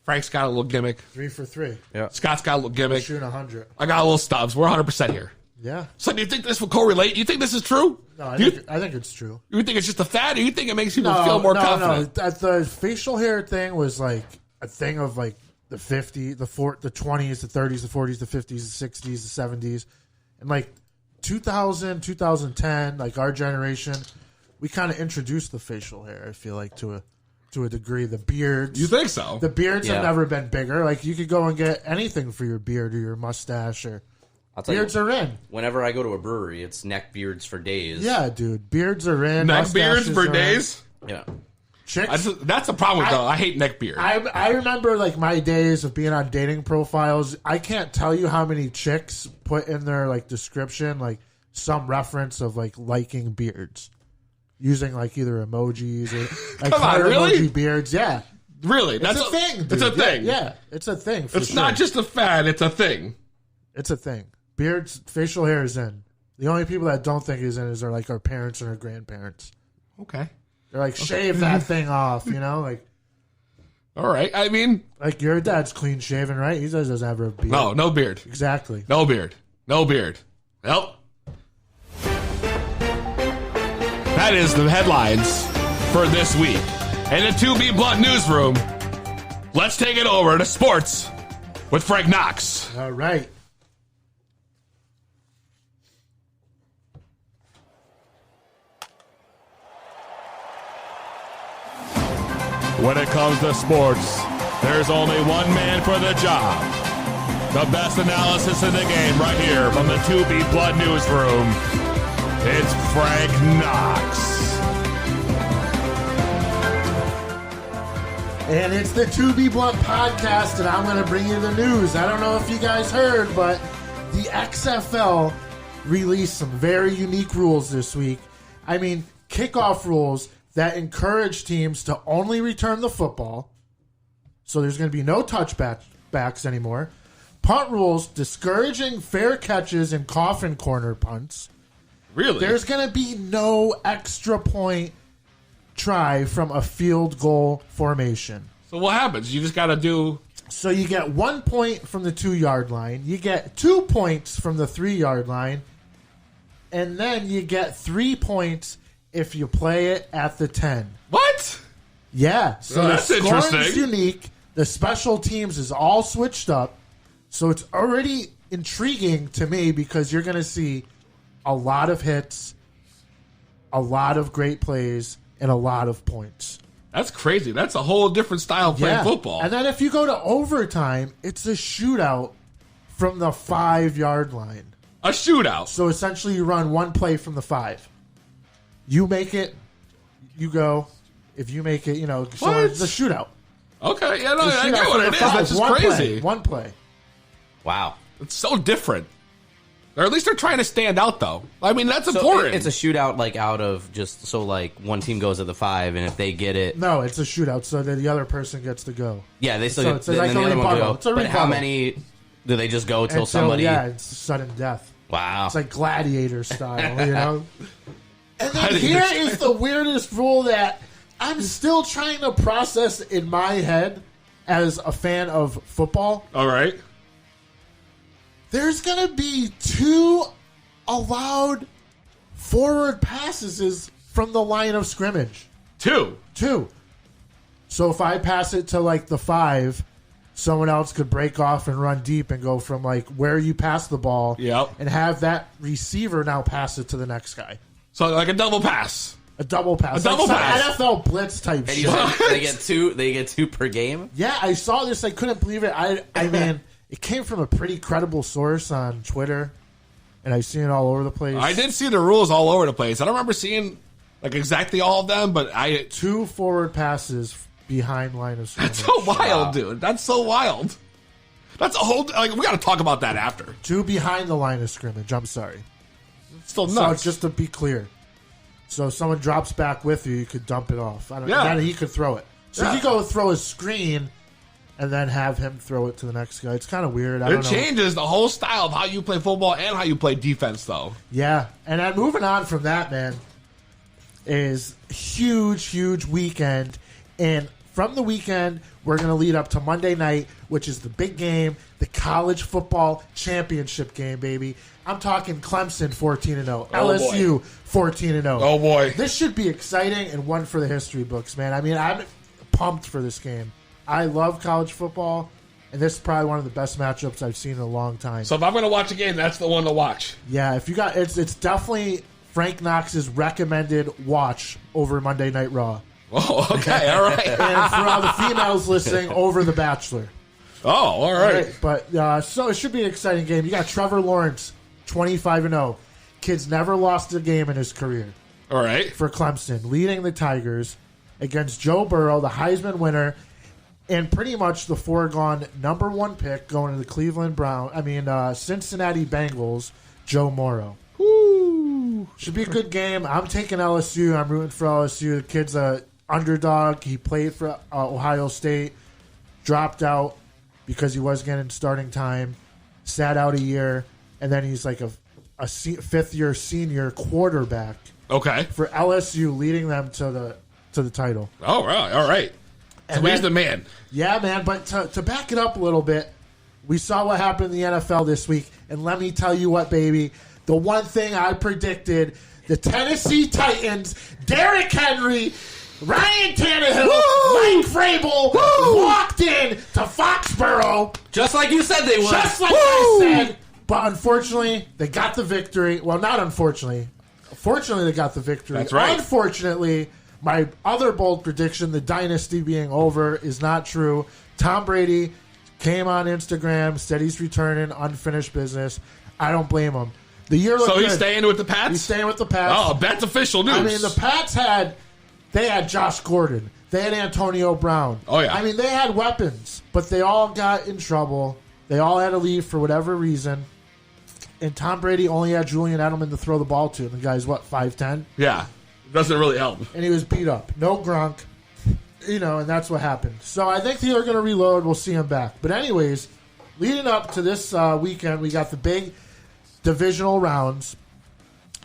Frank's got a little gimmick. 3 for 3. Yeah. Scott's got a little gimmick. Shooting 100. I got a little stubs. We're 100% here. Yeah. So do you think this will correlate? You think this is true? No, I think it's true. You think it's just a fad, or you think it makes people feel more confident? No. The facial hair thing was like a thing of like the 50s, the 20s, the 30s, the 40s, the 50s, the 60s, the 70s. And like 2000, 2010, like our generation, we kind of introduced the facial hair, I feel like, to a degree. The beards. You think so? The beards have never been bigger. Like, you could go and get anything for your beard or your mustache, or beards are in. Whenever I go to a brewery, it's neck beards for days. Yeah, dude. Beards are in. Neck beards for days? Yeah. Chicks. That's the problem with though. I hate neck beard. I remember like my days of being on dating profiles. I can't tell you how many chicks put in their like description like some reference of like liking beards, using like either emojis or like Come on, really? emoji beards. Yeah, really? That's a thing. Dude. It's a thing. Yeah, it's a thing. It's not just a fad. It's a thing. It's a thing. Beards, facial hair is in. The only people that don't think is in are like our parents and our grandparents. Okay. They're like, shave that thing off, you know? Like, all right. I mean, like your dad's clean shaven, right? He doesn't have a beard. No beard. Exactly. No beard. Nope. That is the headlines for this week. In the 2B Blunt newsroom, let's take it over to sports with Frank Knox. All right. When it comes to sports, there's only one man for the job. The best analysis in the game right here from the 2B Blood Newsroom. It's Frank Knox. And it's the 2B Blunt podcast, and I'm going to bring you the news. I don't know if you guys heard, but the XFL released some very unique rules this week. I mean, kickoff rules that encourage teams to only return the football. So there's going to be no touchbacks anymore. Punt rules discouraging fair catches and coffin corner punts. Really? There's going to be no extra point try from a field goal formation. So what happens? You just got to do... So you get 1 point from the 2-yard line. You get 2 points from the 3-yard line. And then you get 3 points if you play it at the 10. What? Yeah. So well, that's the scoring is interesting. unique. The special teams is all switched up. So it's already intriguing to me because you're going to see a lot of hits, a lot of great plays, and a lot of points. That's crazy. That's a whole different style of playing football. And then if you go to overtime, it's a shootout from the 5-yard line. A shootout. So essentially you run one play from the 5. You make it, you go. If you make it, so it's a shootout. Okay, yeah, no, I get what it is. That's just crazy. One play. Wow. It's so different. Or at least they're trying to stand out, though. I mean, that's important. It's a shootout, like, out of just, so, like, one team goes at the 5, and if they get it... No, it's a shootout, so that the other person gets to go. Yeah, they still So get... it's like then a the other one rebuttal. go. It's a But how rebuttal. many do they just go Until somebody... Yeah, it's sudden death. Wow. It's like gladiator style, And then here is the weirdest rule that I'm still trying to process in my head. as a fan of football, All right. there's going to be 2 allowed forward passes from the line of scrimmage. 2. 2. So if I pass it to like the 5, someone else could break off and run deep and go from like where you pass the ball and have that receiver now pass it to the next guy. So like a double pass. A double pass. A double like pass. NFL blitz type shit. They get two per game. Yeah, I saw this. I couldn't believe it. I mean, it came from a pretty credible source on Twitter, and I've seen it all over the place. I did see the rules all over the place. I don't remember seeing like exactly all of them, but 2 forward passes behind line of scrimmage. That's so wild, dude. That's so wild. That's a whole like we got to talk about that after. 2 behind the line of scrimmage. I'm sorry. It's still nuts. So just to be clear, so if someone drops back with you, you could dump it off. And Yeah. then he could throw it. So you go throw a screen and then have him throw it to the next guy. It's kind of weird. I don't know. changes the whole style of how you play football and how you play defense, though. Yeah, and then moving on from that, man, is huge weekend. And from the weekend, we're going to lead up to Monday night, which is the big game, the college football championship game, baby. I'm talking Clemson 14-0, LSU 14-0. Oh, boy. This should be exciting and one for the history books, man. I mean, I'm pumped for this game. I love college football, and this is probably one of the best matchups I've seen in a long time. So if I'm going to watch a game, that's the one to watch. Yeah, if you got it's definitely Frank Knox's recommended watch over Monday Night Raw. Oh, okay, all right. And for all the females listening, over The Bachelor. Oh, all right. But so it should be an exciting game. You got Trevor Lawrence, 25-0. Kid's never lost a game in his career. All right. For Clemson, leading the Tigers against Joe Burrow, the Heisman winner, and pretty much the foregone number 1 pick going to the Cincinnati Bengals, Joe Morrow. Woo. Should be a good game. I'm taking LSU. I'm rooting for LSU. The kid's a underdog. He played for Ohio State, dropped out because he was getting starting time, sat out a year, and then he's like a fifth-year senior quarterback. Okay. For LSU, leading them to the title. All right. All right. So he's the man. Yeah, man. But to back it up a little bit, we saw what happened in the NFL this week, and let me tell you what, baby. The one thing I predicted, the Tennessee Titans, Derrick Henry, Ryan Tannehill, Mike Vrabel walked in to Foxborough. Just like you said they would. Just like I said. But unfortunately, they got the victory. Well, not unfortunately. Fortunately, they got the victory. That's right. Unfortunately, my other bold prediction, the dynasty being over, is not true. Tom Brady came on Instagram, said he's returning, unfinished business. I don't blame him. The year looked So he's good. staying with the Pats? He's staying with the Pats. Oh, that's official news. I mean, the Pats had Josh Gordon. They had Antonio Brown. Oh, yeah. I mean, they had weapons, but they all got in trouble. They all had to leave for whatever reason. And Tom Brady only had Julian Edelman to throw the ball to. And the guy's, 5'10"? Yeah. Doesn't really help. And he was beat up. No Gronk. And that's what happened. So I think they're going to reload. We'll see him back. But anyways, leading up to this weekend, we got the big divisional rounds.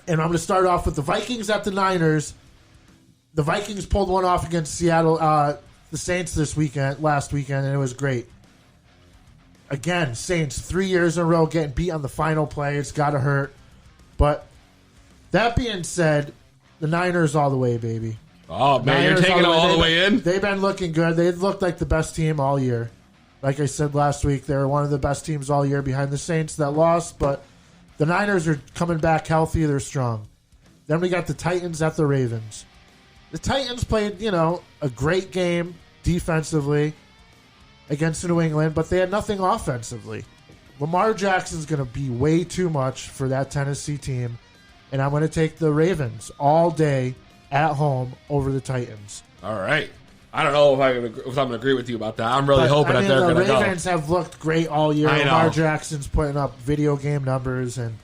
And I'm going to start off with the Vikings at the Niners. The Vikings pulled one off against Seattle, the Saints last weekend, and it was great. Again, Saints 3 years in a row getting beat on the final play. It's got to hurt. But that being said, the Niners all the way, baby. Oh, man, you're taking them all the way in? They've been looking good. They've looked like the best team all year. Like I said last week, they were one of the best teams all year behind the Saints that lost, but the Niners are coming back healthy. They're strong. Then we got the Titans at the Ravens. The Titans played, a great game defensively against New England, but they had nothing offensively. Lamar Jackson's going to be way too much for that Tennessee team, and I'm going to take the Ravens all day at home over the Titans. All right. I don't know if I'm going to agree with you about that. I'm really hoping that they're going to go. The Ravens have looked great all year. I know. Lamar Jackson's putting up video game numbers, and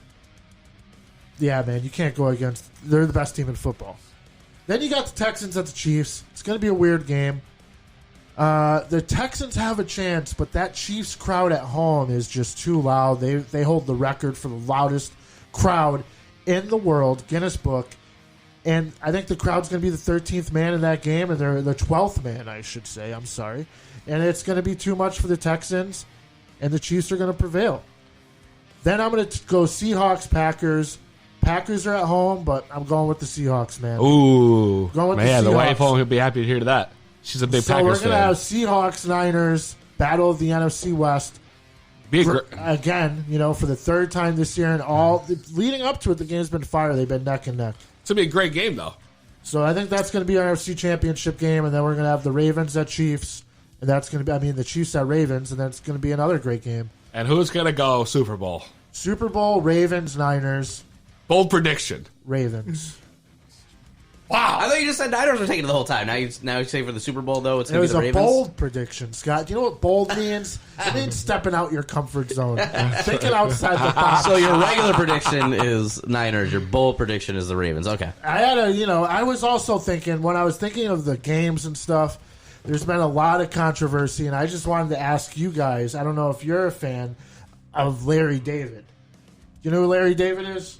yeah, man, you can't go against. They're the best team in football. Then you got the Texans at the Chiefs. It's going to be a weird game. The Texans have a chance, but that Chiefs crowd at home is just too loud. They hold the record for the loudest crowd in the world, Guinness Book. And I think the crowd's going to be the 13th man in that game, and they're the 12th man, I should say. I'm sorry. and it's going to be too much for the Texans, and the Chiefs are going to prevail. Then I'm going to go Seahawks, Packers. Packers are at home, but I'm going with the Seahawks, man. Ooh. Going with man, the the wife Seahawks. home would be happy to hear that. She's a big So Packers we're going to fan. have Seahawks, Niners, battle of the NFC West. Again, for the third time this year, and leading up to it, the game's been fire. They've been neck and neck. It's going to be a great game, though. So I think that's going to be our NFC Championship game, and then we're going to have the Ravens at Chiefs, and that's going to be, the Chiefs at Ravens, and that's going to be another great game. And who's going to go Super Bowl? Super Bowl, Ravens, Niners. Bold prediction. Ravens. Wow. I thought you just said Niners were taking it the whole time. Now you say for the Super Bowl, though, it's It going to was be the a Ravens? bold prediction, Scott. Do you know what bold means? It means stepping out your comfort zone. Thinking outside the box. So your regular prediction is Niners. Your bold prediction is the Ravens. Okay. I was also thinking, when I was thinking of the games and stuff, there's been a lot of controversy, and I just wanted to ask you guys, I don't know if you're a fan of Larry David. You know who Larry David is?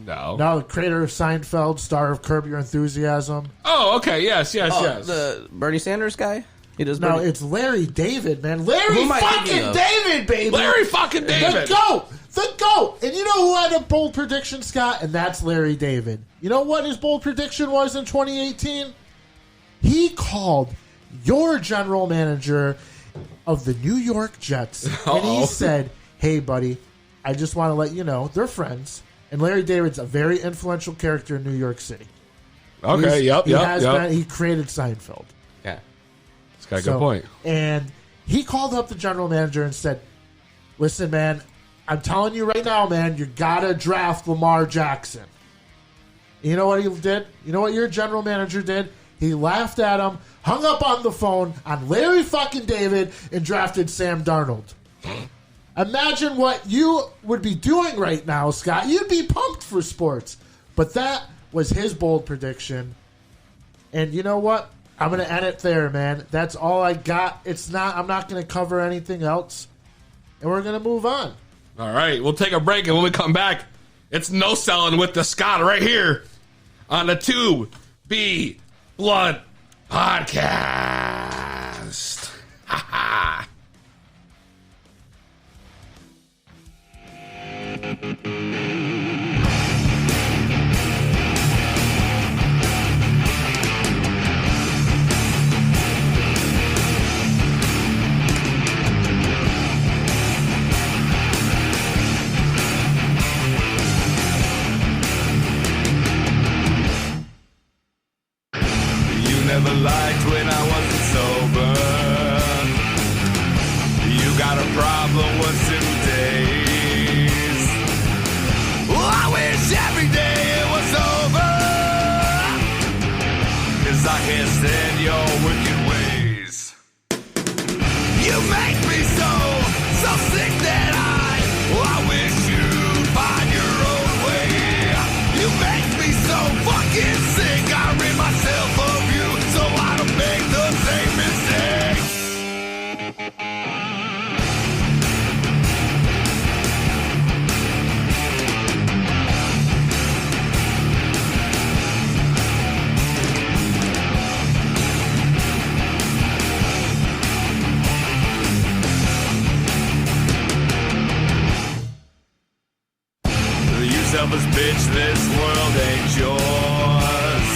No. No, the creator of Seinfeld, star of Curb Your Enthusiasm. Oh, okay. Yes. The Bernie Sanders guy? He does No, Bernie? it's Larry David, man. Larry Who am I fucking thinking of? David, baby. Larry fucking David. The GOAT. And you know who had a bold prediction, Scott? And that's Larry David. You know what his bold prediction was in 2018? He called your general manager of the New York Jets, and he said, hey, buddy, I just want to let you know, they're friends. And Larry David's a very influential character in New York City. Okay, He created Seinfeld. Yeah. It's got a good point. And he called up the general manager and said, listen, man, I'm telling you right now, man, you got to draft Lamar Jackson. You know what he did? You know what your general manager did? He laughed at him, hung up on the phone on Larry fucking David, and drafted Sam Darnold. Imagine what you would be doing right now, Scott. You'd be pumped for sports. But that was his bold prediction. And you know what? I'm going to end it there, man. That's all I got. I'm not going to cover anything else. And we're going to move on. All right. We'll take a break, and when we come back, it's No Selling with the Scott right here on the 2B Blood Podcast. Ha ha. Never liked when I wasn't sober. You got a problem once in days. Well, I wish every day it was over, 'cause I can't stand your wicked ways. You make me so sick that I wish you'd find your own way. You make me so fucking sick, I rid myself of you so I don't make the same mistakes. You selfish bitch, this world ain't yours.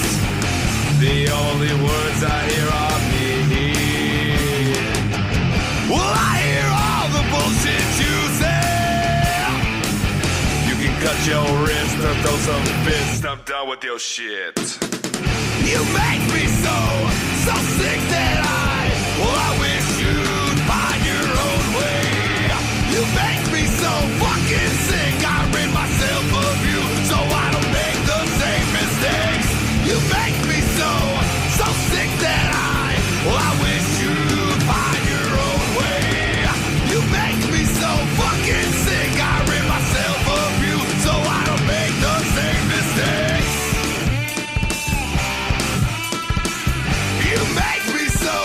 The only words I hear are me. Well, I hear all the bullshit you say. You can cut your wrist or throw some fist. I'm done with your shit. You make me so sick that I wish you'd find your own way. You make me so fucking sick, I rid myself of you so I don't make the same mistakes. You make me so sick that I wish you'd find your own way. You make me so fucking sick, I rid myself of you so I don't make the same mistakes. You make me so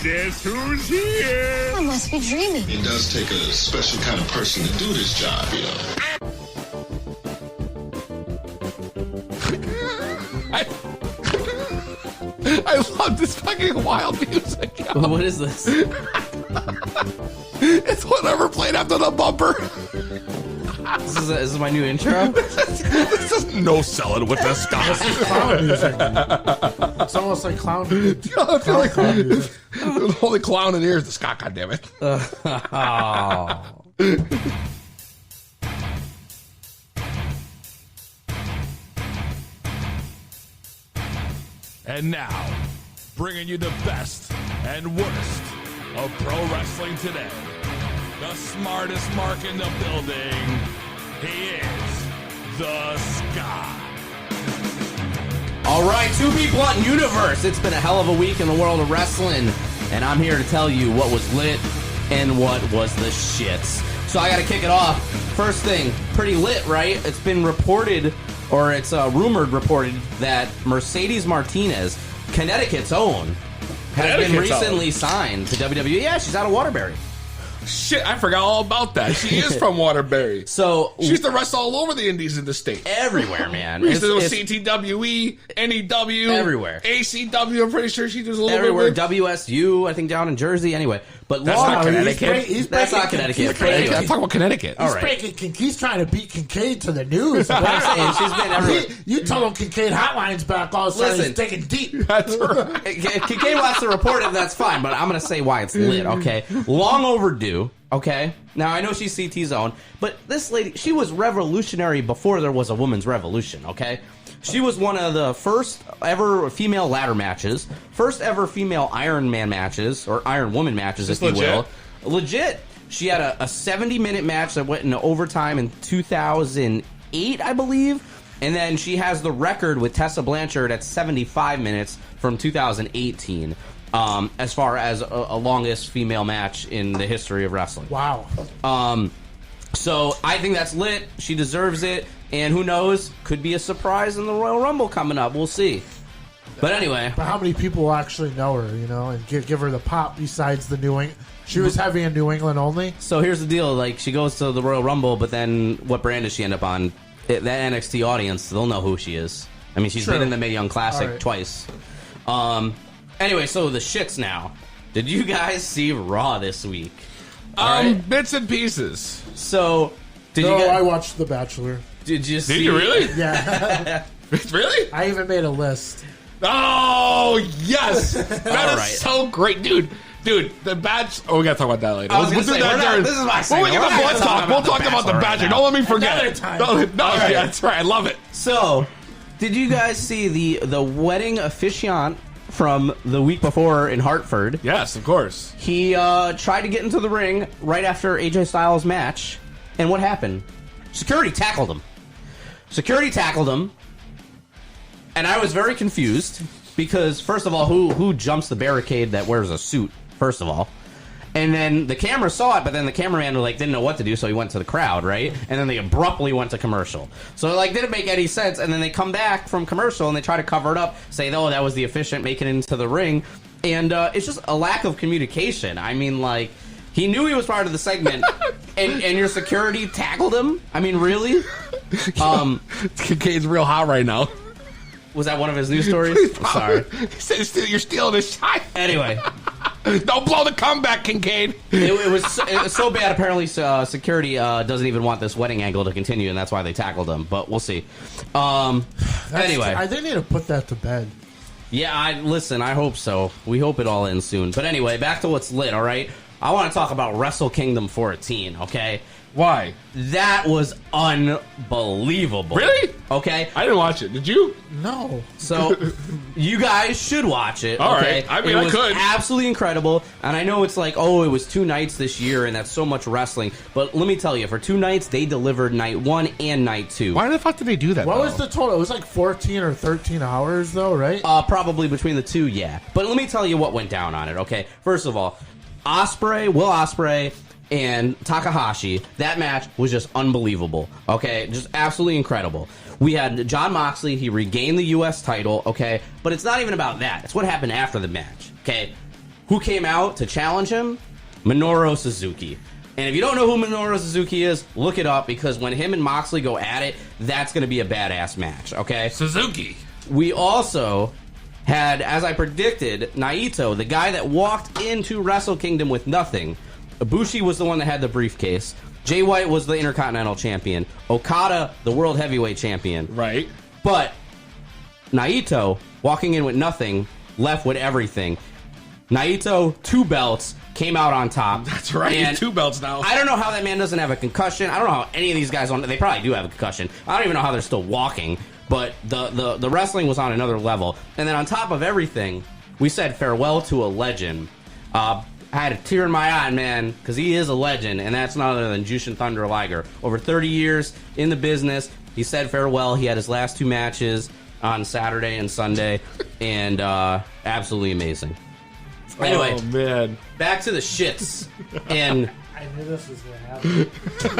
Guess who's here? I must be dreaming. It does take a special kind of person to do this job, you know. I love this fucking wild music. What is this? It's whatever played after the bumper. This is my new intro. This is no selling with the ska. Clown music. It's almost like clown music. The only clown in here is the ska, goddammit. And now, bringing you the best and worst of pro wrestling today. The smartest mark in the building. He is the Ska. All right, to be blunt, universe. It's been a hell of a week in the world of wrestling, and I'm here to tell you what was lit and what was the shits. So I got to kick it off. First thing, pretty lit, right? It's been reported, or it's reported that Mercedes Martinez, Connecticut's own, has been recently signed to WWE. Yeah, she's out of Waterbury. Shit, I forgot all about that. She is from Waterbury. So she used to wrestle all over the indies in the state. Everywhere, man. We used to do CTWE, NEW, everywhere. ACW, I'm pretty sure she does a little everywhere. bit. WSU, I think down in Jersey. Anyway, but that's not Connecticut. That's not Connecticut. I'm talking about Connecticut. All right. He's trying to beat Kincaid to the news. And she's been everywhere. You told him Kincaid Hotline's back. All of a sudden, he's digging deep. That's right. Kincaid wants to report it. That's fine, but I'm going to say why it's lit. Okay, long overdue. Okay, now I know she's CT's own, but this lady, she was revolutionary before there was a women's revolution. Okay, she was one of the first ever female ladder matches, first ever female Iron Man matches, or Iron Woman matches, if you will. Legit. She had a 70-minute match that went into overtime in 2008, I believe. And then she has the record with Tessa Blanchard at 75 minutes from 2018. As far as a longest female match in the history of wrestling. Wow. So I think that's lit. She deserves it. And who knows? Could be a surprise in the Royal Rumble coming up. We'll see. But anyway. But how many people will actually know her, you know, and give her the pop besides the New England? She was heavy in New England only. So here's the deal. Like, she goes to the Royal Rumble, but then what brand does she end up on? That NXT audience, they'll know who she is. I mean, she's been in the Mae Young Classic twice. Anyway, so the shits now. Did you guys see Raw this week? Bits and pieces. So, I watched The Bachelor. Did you see? Did you really? Yeah. Really? I even made a list. Oh, yes. That is so great. Dude, The Bachelor. Oh, we got to talk about that later. This is my segment. We'll talk about The Bachelor. Don't let me forget. Another time. Yeah, that's right. I love it. So, did you guys see the wedding officiant from the week before in Hartford? Yes, of course. He tried to get into the ring right after AJ Styles' match, and what happened? Security tackled him. And I was very confused because, first of all, who jumps the barricade that wears a suit? First of all. And then the camera saw it, but then the cameraman didn't know what to do, so he went to the crowd, right? And then they abruptly went to commercial. So it didn't make any sense. And then they come back from commercial and they try to cover it up, say, oh, that was the officiant making it into the ring. And it's just a lack of communication. I mean, he knew he was part of the segment, and your security tackled him? I mean, really? Kincaid's real hot right now. Was that one of his news stories? I'm sorry. He said, you're stealing his shine. Anyway. Don't blow the comeback, Kincaid. It was so bad. Apparently, security doesn't even want this wedding angle to continue, and that's why they tackled him. But we'll see. Anyway. They need to put that to bed. Yeah, I hope so. We hope it all ends soon. But anyway, back to what's lit, all right? I want to talk about Wrestle Kingdom 14, okay? Why? That was unbelievable. Really? Okay. I didn't watch it. Did you? No. So, you guys should watch it. All okay? right. I mean, it was I could. Absolutely incredible. And I know it's it was 2 nights this year, and that's so much wrestling. But let me tell you, for 2 nights, they delivered night 1 and night 2. Why the fuck did they do that? What was the total? It was 14 or 13 hours, though, right? Probably between the 2, yeah. But let me tell you what went down on it, okay? First of all, Will Ospreay and Takahashi, that match was just unbelievable. Okay, just absolutely incredible. We had Jon Moxley. He regained the U.S. title. Okay, but it's not even about that. It's what happened after the match. Okay, who came out to challenge him? Minoru Suzuki. And if you don't know who Minoru Suzuki is, look it up, because when him and Moxley go at it, that's going to be a badass match. Okay, Suzuki. We also had, as I predicted, Naito, the guy that walked into Wrestle Kingdom with nothing. Ibushi was the one that had the briefcase. Jay White was the Intercontinental Champion. Okada, the World Heavyweight Champion. Right. But Naito, walking in with nothing, left with everything. Naito, 2 belts, came out on top. That's right, And 2 belts now. I don't know how that man doesn't have a concussion. I don't know how any of these guys they probably do have a concussion. I don't even know how they're still walking. But the wrestling was on another level. And then on top of everything, we said farewell to a legend. I had a tear in my eye, man, because he is a legend, and that's none other than Jushin Thunder Liger. Over 30 years in the business, he said farewell. He had his last 2 matches on Saturday and Sunday, and absolutely amazing. Anyway, oh, man. Back to the shits. And I knew this was going to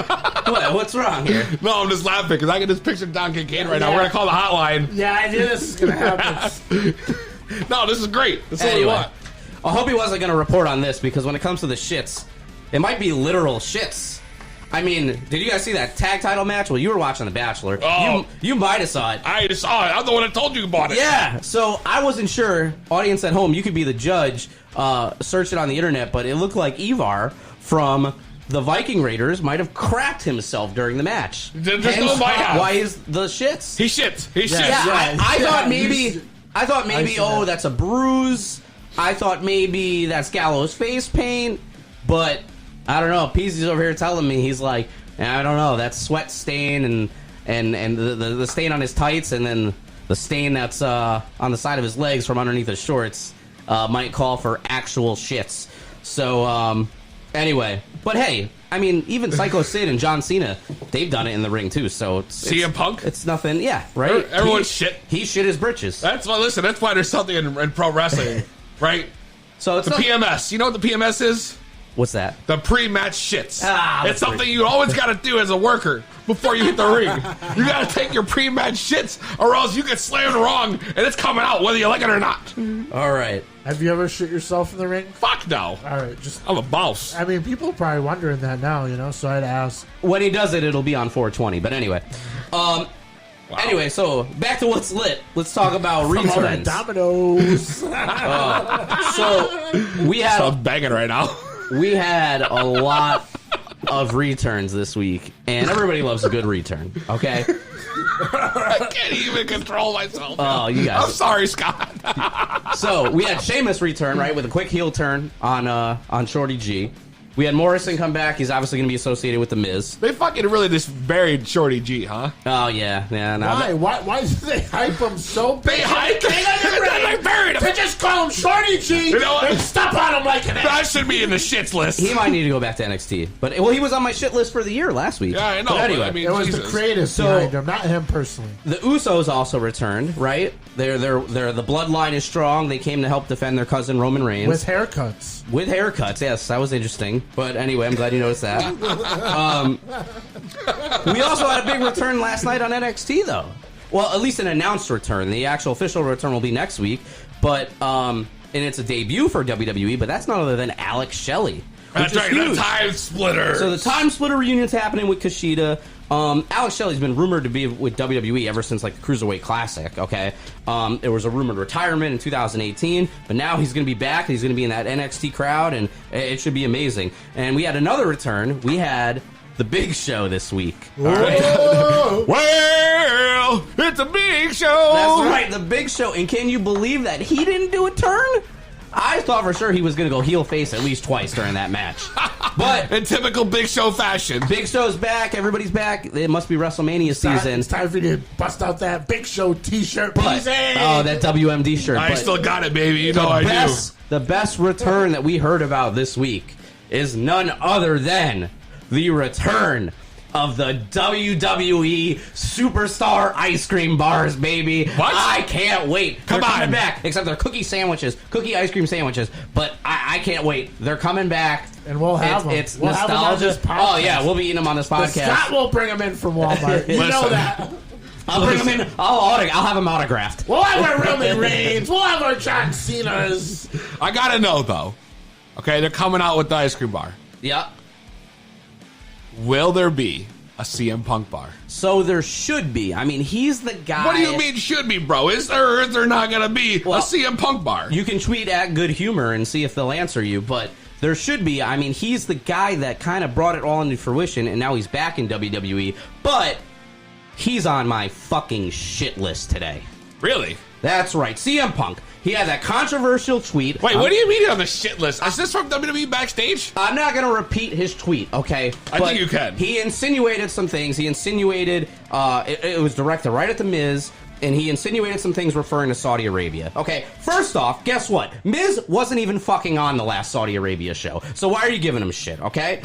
happen. What's wrong here? No, I'm just laughing because I can just picture Don Kincaid right now. We're going to call the hotline. Yeah, I knew this was going to happen. No, this is great. This is Anyway. what we want. I hope he wasn't going to report on this, because when it comes to the shits, it might be literal shits. I mean, did you guys see that tag title match? Well, you were watching The Bachelor. Oh. You might have saw it. I just saw it. I'm the one that told you about it. Yeah, so I wasn't sure. Audience at home, you could be the judge. Search it on the internet, but it looked like Ivar from the Viking Raiders might have cracked himself during the match. Just no might have. Why is the shits? He shits. He shits. Yeah, I thought maybe. that. That's a bruise. I thought maybe that's Gallows face paint, but I don't know. Peasy's over here telling me, he's like, I don't know, that's sweat stain and the stain on his tights, and then the stain that's on the side of his legs from underneath his shorts might call for actual shits. So anyway, but hey, I mean, even Psycho Sid and John Cena, they've done it in the ring too. So CM Punk, it's nothing. Yeah, right. Everyone's shit. He shit his britches. That's why. Listen, that's why there's something in pro wrestling, right? So it's the PMS. You know what the PMS is? What's that? The pre-match shits. It's something you always got to do as a worker before you hit the ring. You got to take your pre-match shits, or else you get slammed wrong, and it's coming out whether you like it or not. All right. Have you ever shit yourself in the ring? Fuck no. All right, I'm a boss. I mean, people are probably wondering that now, so I'd ask. When he does it, it'll be on 420. But anyway. Wow. Anyway, so back to what's lit. Let's talk about returns. Dominoes. So we had I'm banging right now. We had a lot of returns this week, and everybody loves a good return. Okay. I can't even control myself. Oh, you guys. I'm sorry, Scott. So we had Sheamus return, right, with a quick heel turn on Shorty G. We had Morrison come back. He's obviously going to be associated with The Miz. They fucking really just buried Shorty G, huh? Oh, yeah. Why did they hype him so big? They hyped him. They buried him. They just call him Shorty G. You know what? And stop on him like an That should be in the shits list. He might need to go back to NXT. But he was on my shit list for the year last week. Yeah, I know. But anyway, I mean, it was Jesus. the creators behind him, not him personally. The Usos also returned, right? They're the bloodline is strong. They came to help defend their cousin Roman Reigns With haircuts. With haircuts, yes, that was interesting. But anyway, I'm glad you noticed that. We also had a big return last night on NXT, though. Well, at least an announced return. The actual official return will be next week. But and it's a debut for WWE. But that's none other than Alex Shelley. That's right, the Time Splitter. So the Time Splitter reunion's happening with Kushida. Alex Shelley's been rumored to be with WWE ever since, like, the Cruiserweight Classic, okay? There was a rumored retirement in 2018, but now he's going to be back. He's going to be in that NXT crowd, and it should be amazing. And we had another return. We had the Big Show this week. All right? Well, it's a big show. That's right, the Big Show. And can you believe that he didn't do a turn? I thought for sure he was going to go heel face at least twice during that match. But in typical Big Show fashion, Big Show's back. Everybody's back. It must be WrestleMania season. It's time for you to bust out that Big Show t-shirt. That WMD shirt. I still got it, baby. You know I do. The best return that we heard about this week is none other than the return of the WWE Superstar Ice Cream Bars, baby. What? I can't wait. Come They're on. coming back, except they're cookie ice cream sandwiches, but I can't wait. They're coming back. And we'll have them. It's We'll have them on nostalgia. this podcast. Oh, yeah, we'll be eating them on this But podcast. Scott won't bring them in from Walmart. You know Listen. that. I'll bring them in. I'll have them autographed. We'll have our Roman Reigns. We'll have our John Cena's. I gotta know though. Okay, they're coming out with the ice cream bar. Yep. Will there be a CM Punk bar? So there should be. I mean, he's the guy. What do you mean should be, bro? Is there or is there not gonna be a CM Punk bar? You can tweet at Good Humor and see if they'll answer you, but there should be. I mean, he's the guy that kind of brought it all into fruition, and now he's back in WWE, but he's on my fucking shit list today. Really? That's right. CM Punk. He had that controversial tweet. Wait, what do you mean he's on the shit list? Is this from WWE backstage? I'm not going to repeat his tweet, okay? I think you can. He insinuated some things. He insinuated, it was directed right at The Miz, and he insinuated some things referring to Saudi Arabia. Okay, first off, guess what? Miz wasn't even fucking on the last Saudi Arabia show, so why are you giving him shit, okay?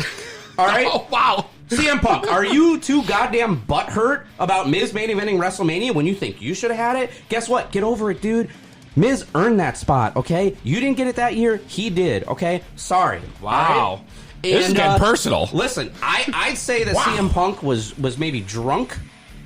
All right? Oh, wow. CM Punk, are you too goddamn butthurt about Miz main eventing WrestleMania when you think you should have had it? Guess what? Get over it, dude. Miz earned that spot, okay? You didn't get it that year. He did, okay? Sorry. Wow. Right? This is getting personal. Listen, I'd say that CM Punk was maybe drunk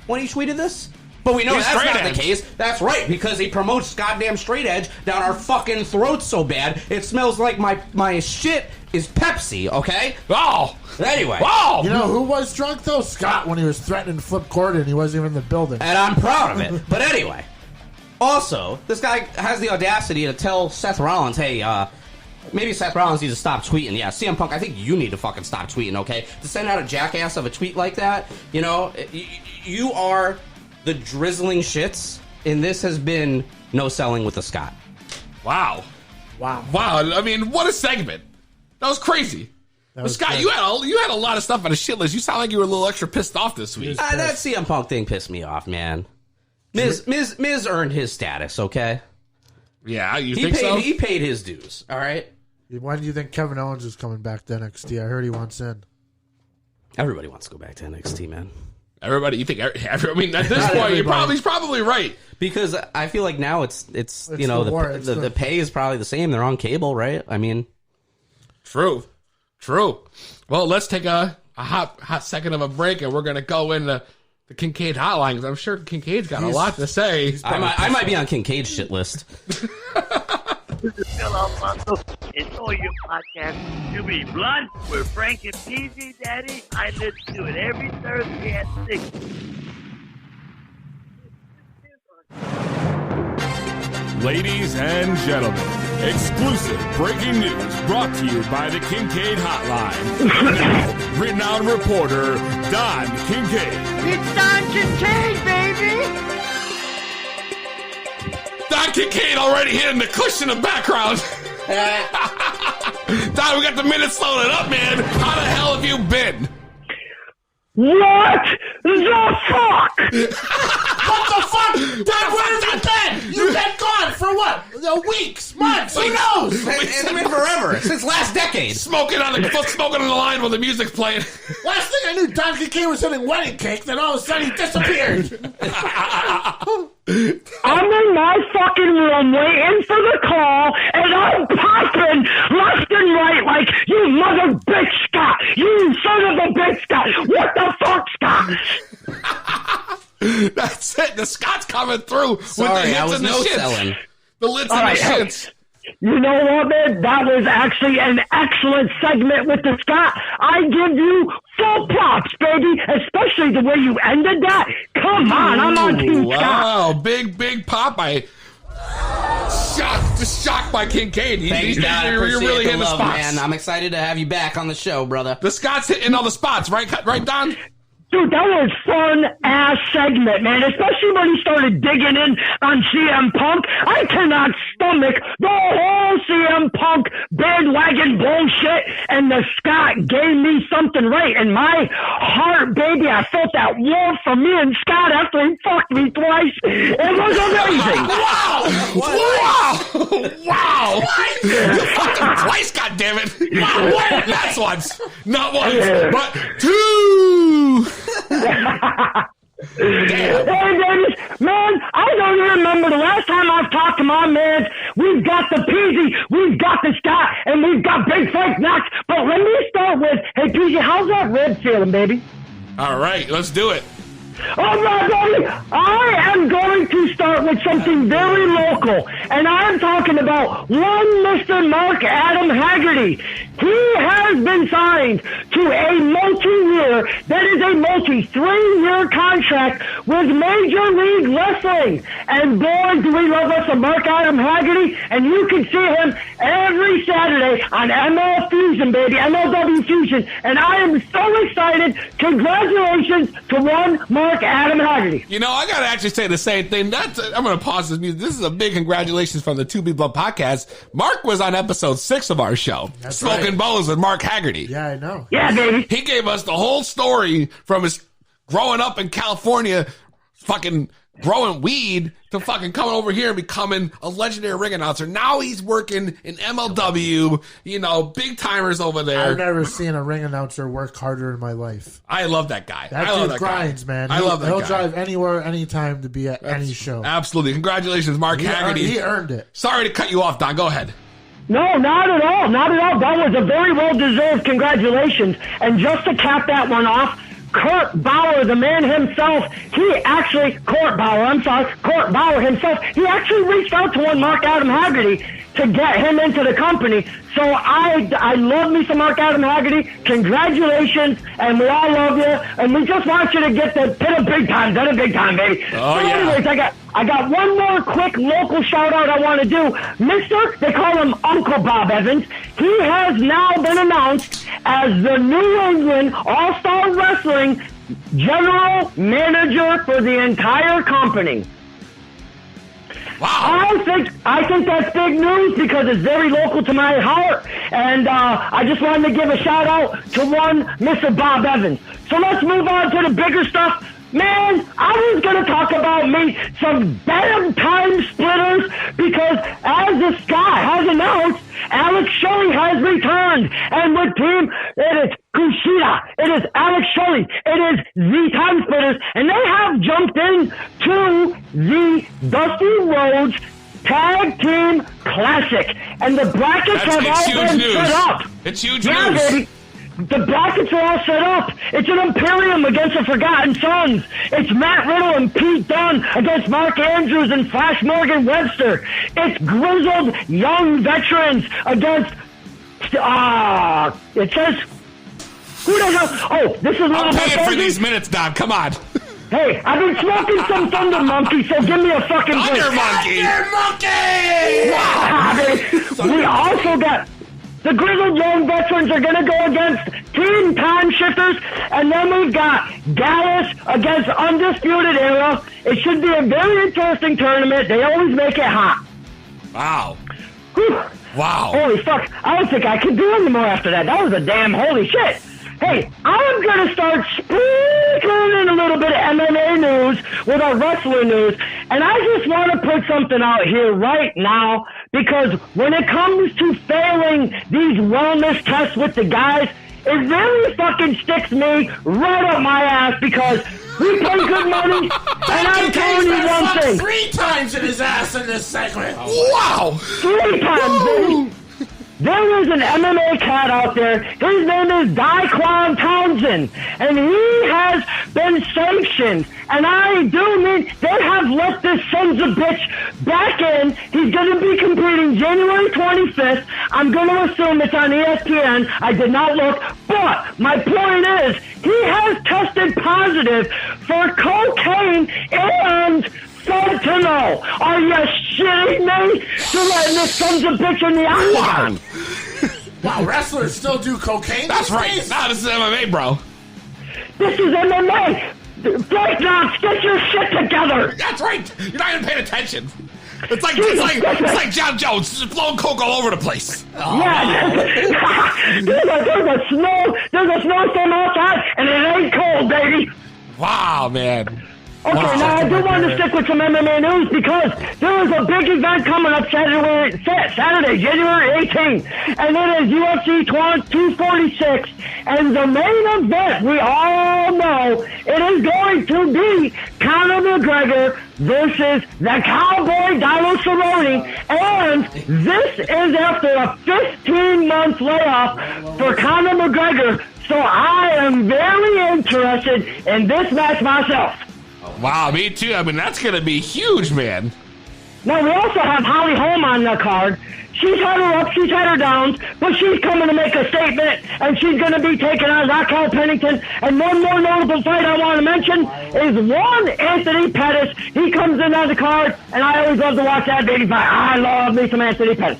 when he tweeted this. But we know He's that's straight not edge. the case. That's right, because he promotes goddamn straight edge down our fucking throats so bad, it smells like my shit is Pepsi, okay? Oh! Anyway. Wow! You know who was drunk, though? Scott, when he was threatening Flip Gordon. He wasn't even in the building. And I'm proud of it. But anyway. Also, this guy has the audacity to tell Seth Rollins, hey, maybe Seth Rollins needs to stop tweeting. Yeah, CM Punk, I think you need to fucking stop tweeting, okay? To send out a jackass of a tweet like that, you know, you are the drizzling shits, and this has been no selling with the Scott. Wow. Wow. I mean, what a segment. That was crazy. But Scott, good. you had a lot of stuff on the shit list. You sound like you were a little extra pissed off this week. That CM Punk thing pissed me off, man. Miz earned his status, okay? Yeah, you think so? He paid his dues, all right? When do you think Kevin Owens is coming back to NXT? I heard he wants in. Everybody wants to go back to NXT, man. Everybody, you think? I mean, at this point, he's probably right. Because I feel like now it's you know, the pay is probably the same. They're on cable, right? I mean, true. Well, let's take a hot second of a break, and we're gonna go into the Kincaid hotline because I'm sure Kincaid's got a lot to say. I might be on Kincaid's shit list. This is Phil Alfonso. Enjoy your podcast, To Be Blunt, with Frank and PZ Daddy. I listen to it every Thursday at 6. Ladies and gentlemen, exclusive breaking news brought to you by the Kincaid Hotline. Now, renowned reporter Don Kincaid. It's Don Kincaid, baby! Don Kincaid already hitting the cushion in the background. Don, we got the minutes loaded up, man. How the hell have you been? What the fuck? What the fuck? Dad, where have you been? You've been gone for what? Weeks, months, who knows? It's been forever, since last decade. Smoking on the line while the music's playing. Last thing I knew, Don Kincaid was hitting wedding cake, then all of a sudden he disappeared. I'm in my fucking room waiting for the call, and I'm popping left and right like, you mother bitch, Scott! You son of a bitch, Scott! What the fuck, Scott? That's it. The Scott's coming through Sorry, with the hits I was and the no shits. selling. The lids All and right, the hey. shits. You know what, man? That was actually an excellent segment with the Scott. I give you full props, baby, especially the way you ended that. Come on, I'm on Team Scott. Wow, big Popeye. Shocked by Kincaid. Thanks, Don. You're Appreciate really the hitting the love, spots. man. I'm excited to have you back on the show, brother. The Scott's hitting all the spots, right, Don? Dude, that was fun-ass segment, man, especially when he started digging in on CM Punk. I cannot stomach the whole CM Punk bandwagon bullshit, and the Scott gave me something right in my heart, baby. I felt that warmth from me and Scott after he fucked me twice. It was amazing. Wow! What? You fucked him twice, goddammit. Not one. That's once. Not once, but two. Damn. Hey, Davis, man, I don't even remember the last time I've talked to my man. We've got the Peasy, we've got the Scott, and we've got Big Frank Knox. But let me start with, hey, Peasy, how's that rib feeling, baby? All right, let's do it. All right, baby. I am going to start with something very local, and I'm talking about one Mr. Mark Adam Haggerty. He has been signed to a multi-year, that is a multi-3-year contract with Major League Wrestling. And boy, do we love us a Mark Adam Haggerty, and you can see him every Saturday on ML Fusion, baby, MLW Fusion. And I am so excited. Congratulations to one Mark Adam Haggerty. You know, I got to actually say the same thing. I'm going to pause this music. This is a big congratulations from the 2B Blood podcast. Mark was on episode 6 of our show. That's Smoking right. Bows with Mark Haggerty. Yeah, I know. Yeah, baby. He gave us the whole story from his growing up in California, fucking growing weed, to fucking coming over here and becoming a legendary ring announcer. Now he's working in MLW, you know, big timers over there. I've never seen a ring announcer work harder in my life. I love that guy. That I love dude that grinds, guy. man. I love that He'll guy. drive anywhere, anytime to be at any show. Absolutely. Congratulations, Mark Haggerty. He earned it. Sorry to cut you off, Don. Go ahead. No, not at all. Not at all. That was a very well-deserved congratulations. And just to cap that one off, Kurt Bauer, the man himself, Court Bauer himself, he actually reached out to one Mark Adam Haggerty to get him into the company. So I love me some Mark Adam Haggerty. Congratulations, and we all love you. And we just want you to get the big time, baby. Oh, so yeah. anyways, I got one more quick local shout out I want to do. They call him Uncle Bob Evans. He has now been announced as the New England All-Star Wrestling General Manager for the entire company. Wow. I think that's big news because it's very local to my heart. And I just wanted to give a shout out to one Mr. Bob Evans. So let's move on to the bigger stuff. Man, I was going to talk about some damn time splitters because as the Sky has announced, Alex Shelley has returned. And with team, it is Kushida, it is Alex Shelley, it is the Time Splitters, and they have jumped in to the Dusty Rhodes Tag Team Classic. And the brackets have all been set up. It's huge yeah, news. Baby. The brackets are all set up. It's an Imperium against the Forgotten Sons. It's Matt Riddle and Pete Dunne against Mark Andrews and Flash Morgan Webster. It's grizzled young veterans against, it says, who the hell? Oh, this is I'm paying for these minutes, Don. Come on. Hey, I've been smoking some Thunder Monkey, so give me a fucking break. Thunder Monkey! We also got the grizzled young veterans are going to go against Team Time Shifters, and then we've got Gallus against Undisputed Era. It should be a very interesting tournament. They always make it hot. Wow. Whew. Wow. Holy fuck. I don't think I can do any more after that. That was a damn holy shit. Hey, I'm going to start sprinkling in a little bit of MMA news with our wrestler news, and I just want to put something out here right now, because when it comes to failing these wellness tests with the guys, it really fucking sticks me right up my ass, because we pay good money, and I'm telling you one thing. 3 times in his ass in this segment. Wow. 3 times, baby. There is an MMA cat out there. His name is Daquan Townsend, and he has been sanctioned. And I do mean they have let this sons of bitch back in. He's going to be competing January 25th. I'm going to assume it's on ESPN. I did not look. But my point is, he has tested positive for cocaine and fentanyl. Are you shitting me? To letting this sons of bitch in the octagon. Wow, wrestlers still do cocaine? That's these right. days? Nah, this is MMA, bro. This is MMA. Break Knox, get your shit together. That's right. You're not even paying attention. It's like John Jones just blowing coke all over the place. Yeah, there's a snowstorm outside, and it ain't cold, baby. Wow, man. Okay, now I do want to stick with some MMA news because there is a big event coming up Saturday, January 18th, and it is UFC 246, and the main event, we all know, it is going to be Conor McGregor versus the Cowboy Donald Cerrone, and this is after a 15-month layoff for Conor McGregor, so I am very interested in this match myself. Wow, me too. I mean, that's going to be huge, man. Now, we also have Holly Holm on the card. She's had her ups, she's had her downs, but she's coming to make a statement, and she's going to be taking on Raquel Pennington. And one more notable fight I want to mention is one Anthony Pettis. He comes in on the card, and I always love to watch that baby fight. I love me some Anthony Pettis.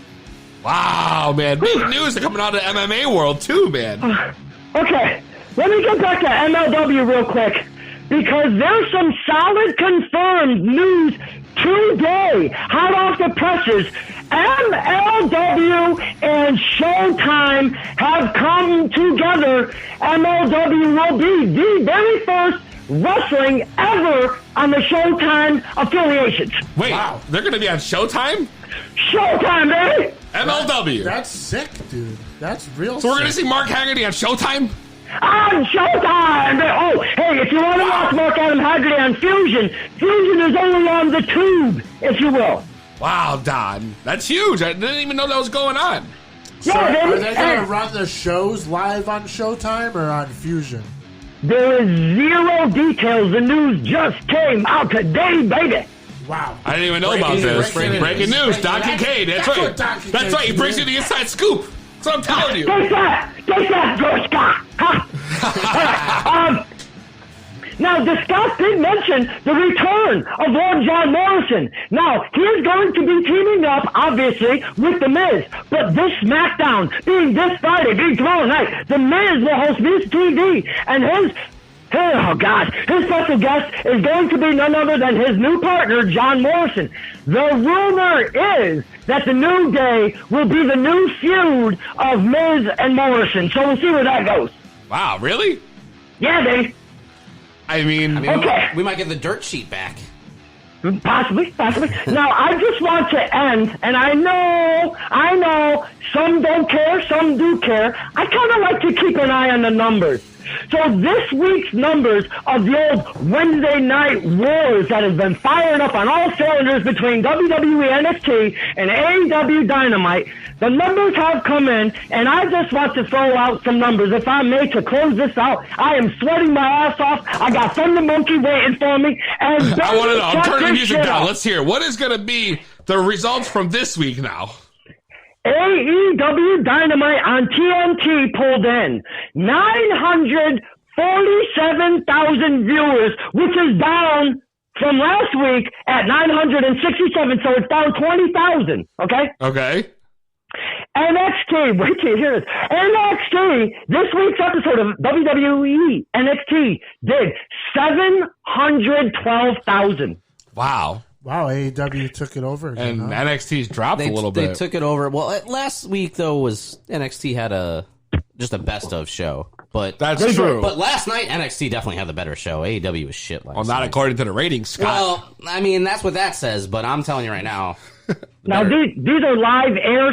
Wow, man. Big news coming out of the MMA world, too, man. Okay, let me get back to MLW real quick, because there's some solid confirmed news today, hot off the presses. MLW and Showtime have come together. MLW will be the very first wrestling ever on the Showtime affiliations. Wait, they're going to be on Showtime? Showtime, baby! MLW. That's sick, dude. That's real. So we're going to see Mark Haggerty on Showtime? On Showtime! Oh, hey, if you want to watch Mark Adam Haggerty on Fusion, Fusion is only on the tube, if you will. Wow, Don. That's huge. I didn't even know that was going on. So are they going to run the shows live on Showtime or on Fusion? There is zero details. The news just came out today, baby. Wow. I didn't even know about this. Breaking news. Don Kincaid. That's right. That's right. He brings you the inside scoop. That's what I'm telling you. Take that, George Scott. Now, the Scott did mention the return of Lord John Morrison. Now, he is going to be teaming up, obviously, with The Miz. But this SmackDown, being this Friday, being tomorrow night, The Miz will host Miz TV. And his special guest is going to be none other than his new partner, John Morrison. The rumor is that the New Day will be the new feud of Miz and Morrison. So we'll see where that goes. Wow, really? Yeah, baby. I mean, okay. We might get the dirt sheet back. Possibly. Now, I just want to end, and I know, some don't care, some do care. I kind of like to keep an eye on the numbers. So this week's numbers of the old Wednesday Night Wars that has been firing up on all cylinders between WWE NXT and AEW Dynamite, the numbers have come in, and I just want to throw out some numbers, if I may, to close this out. I am sweating my ass off. I got Thunder Monkey waiting for me. And I want to know. I'm turning the music down. Let's hear. What is going to be the results from this week now? AEW Dynamite on TNT pulled in 947,000 viewers, which is down from last week at 967, so it's down 20,000, okay? Okay. NXT, wait till you hear this. NXT, this week's episode of WWE NXT did 712,000. Wow. Wow, AEW took it over again, and NXT's dropped a little bit. They took it over. Well, last week though was NXT had just a best of show, but that's true. But last night NXT definitely had the better show. AEW was shit last night. Well, not according to the ratings, Scott. Well, I mean that's what that says, but I'm telling you right now. Now these are live air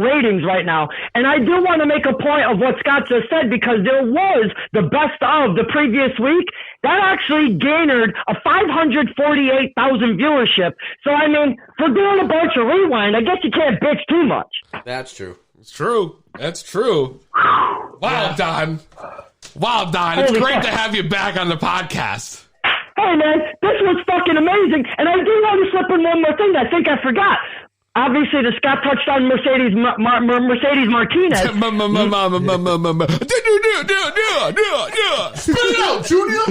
ratings right now, and I do want to make a point of what Scott just said, because there was the best of the previous week that actually garnered a 548,000 viewership. So I mean, for doing a bunch of rewind, I guess you can't bitch too much. That's true. It's true. That's true. Wow, Don. Wow, Don. It's great to have you back on the podcast. Hey, man, this was fucking amazing. And I do want to slip in one more thing that I think I forgot. Obviously, the Scott touched on Mercedes Martinez. Spit it out, Junior.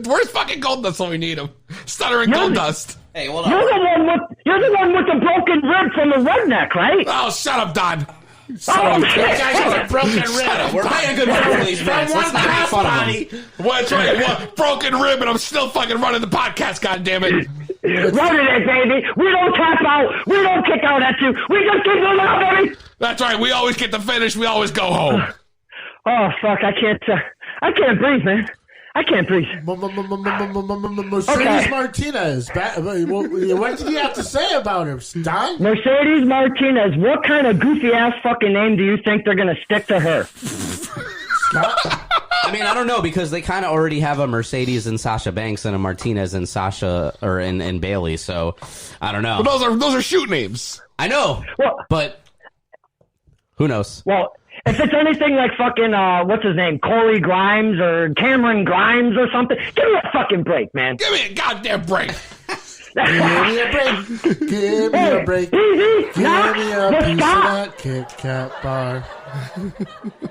Where's fucking Goldust when we need him? Stuttering Goldust. Hey, hold on. You're the one with the broken rib from the redneck, right? Oh, shut up, Don. Oh, shit. Guys with a broken rib. We're making a good point for these guys. Let's not make fun of them. Well, that's right. What? Broken rib, and I'm still fucking running the podcast, goddammit. Running it, baby. We don't tap out. We don't kick out at you. We just keep moving on, baby. That's right. We always get the finish. We always go home. Oh, fuck. I can't breathe, man. I can't breathe. Mercedes Martinez. What did you have to say about her, Don? Mercedes Martinez. What kind of goofy-ass fucking name do you think they're going to stick to her? I mean, I don't know, because they kind of already have a Mercedes and Sasha Banks and a Martinez and Sasha or and Bailey, so I don't know. But those are shoot names. I know, but who knows? Well, if it's anything like fucking, what's his name, Corey Grimes or Cameron Grimes or something, give me a fucking break, man. Give me a goddamn break. Give me a break. Give me a break. Give me a piece of that Kit Kat bar.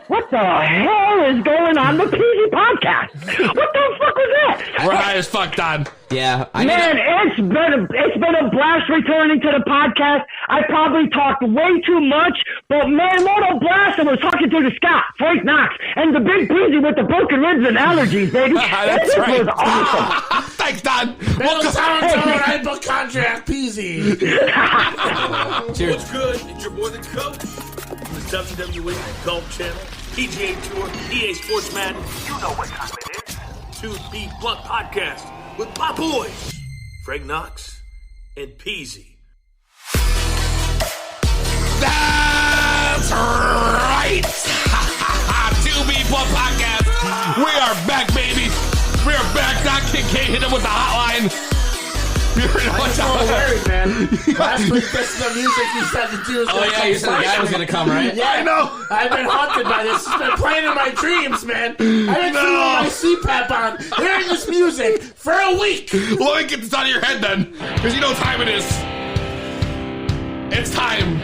What the hell is going on with PZ Podcast? What the fuck was that? We're high as fuck, Don. Yeah, it's been a blast returning to the podcast. I probably talked way too much, but man, what a blast! I was talking to the Scott, Frank Knox, and the big PZ with the broken ribs and allergies, baby. That's this right. was awesome. Thanks, Don. Welcome to Hypochondriac PZ. Cheers. What's good? It's your boy, the coach. From the WWE Golf Channel, PGA Tour, EA Sports Madden. You know what time it is. 2B Blunt Podcast with my boys, Frank Knox and Peasy. That's right. 2B Blunt Podcast. We are back, baby. We are back. Doc Kincaid hit him with the hotline. I'm so worried, man. Last week, this is the music you said the Jew was going to come. Oh, yeah, you said the guy was going to come, right? Yeah, I know. I've been haunted by this. It's been playing in my dreams, man. I've been sleeping with my CPAP on, hearing this music for a week. Well, let me get this out of your head, then. Because you know what time it is. It's time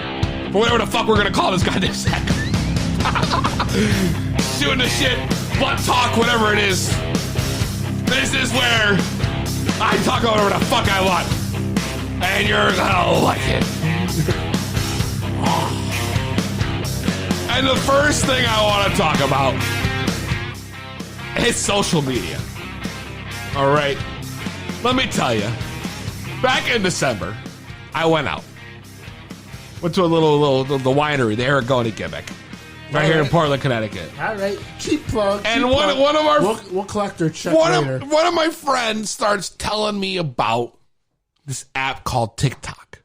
for whatever the fuck we're going to call this goddamn sack. Shooting the shit, butt talk, whatever it is. This is where I talk about whatever the fuck I want. And you're gonna like it. And the first thing I want to talk about is social media. All right. Let me tell you. Back in December, I went out. Went to the winery, the Aragoni gimmick. Right here in Portland, Connecticut. All right, cheap plug. And one of our we'll collect their check later. One of my friends starts telling me about this app called TikTok.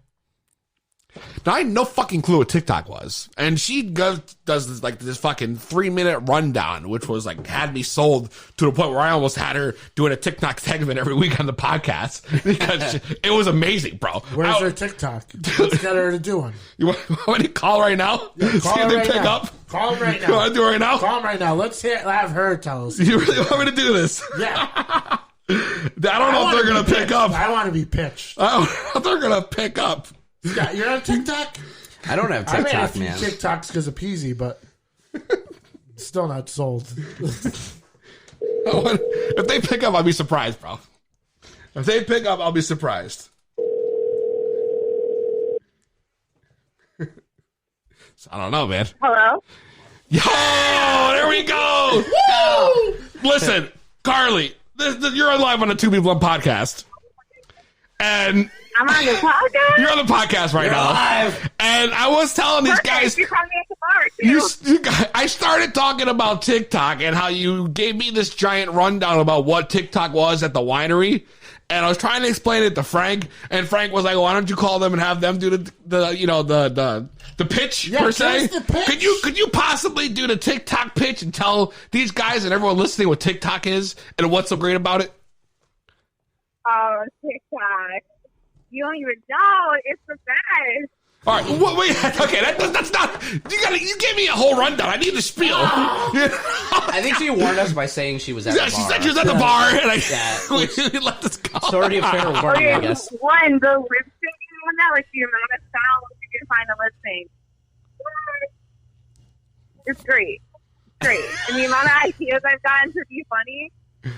Now I had no fucking clue what TikTok was, and she does this fucking 3-minute rundown, which was like had me sold to the point where I almost had her doing a TikTok segment every week on the podcast because it was amazing, bro. Where's her TikTok? Let's get her to do one. You want me to call right now? Yeah, see if they pick up. Call him right now. You want to do it right now? Call him right now. Let's have her tell us. You really want me to do this? Yeah. I don't know if they're going to pick up. I want to be pitched. I don't know if they're going to pick up. Scott, you're on TikTok? I don't have TikTok, I mean, man. TikTok's because of Peasy, but still not sold. If they pick up, I'll be surprised, bro. If they pick up, I'll be surprised. I don't know, man. Hello? Yo, there we go. Listen, Carly, you're on live on the 2B Blunt podcast. And I'm on the podcast? You're on the podcast right now. Live. And I was telling these guys. You called me at the bar, too. I started talking about TikTok and how you gave me this giant rundown about what TikTok was at the winery. And I was trying to explain it to Frank, and Frank was like, "Why don't you call them and have them do the pitch per se? The pitch. Could you possibly do the TikTok pitch and tell these guys and everyone listening what TikTok is and what's so great about it?" Oh, TikTok! You don't even know. It's the best. All right, wait. Okay, that's not. You gave me a whole rundown. I need the spiel. I think she warned us by saying she was at the bar. She said she was at the bar, and we let this go. It's already a fair warning, I guess. One, the lip syncing one, that like the amount of sounds you can find a lip sync. It's great. Great. And the amount of ideas I've gotten to be funny,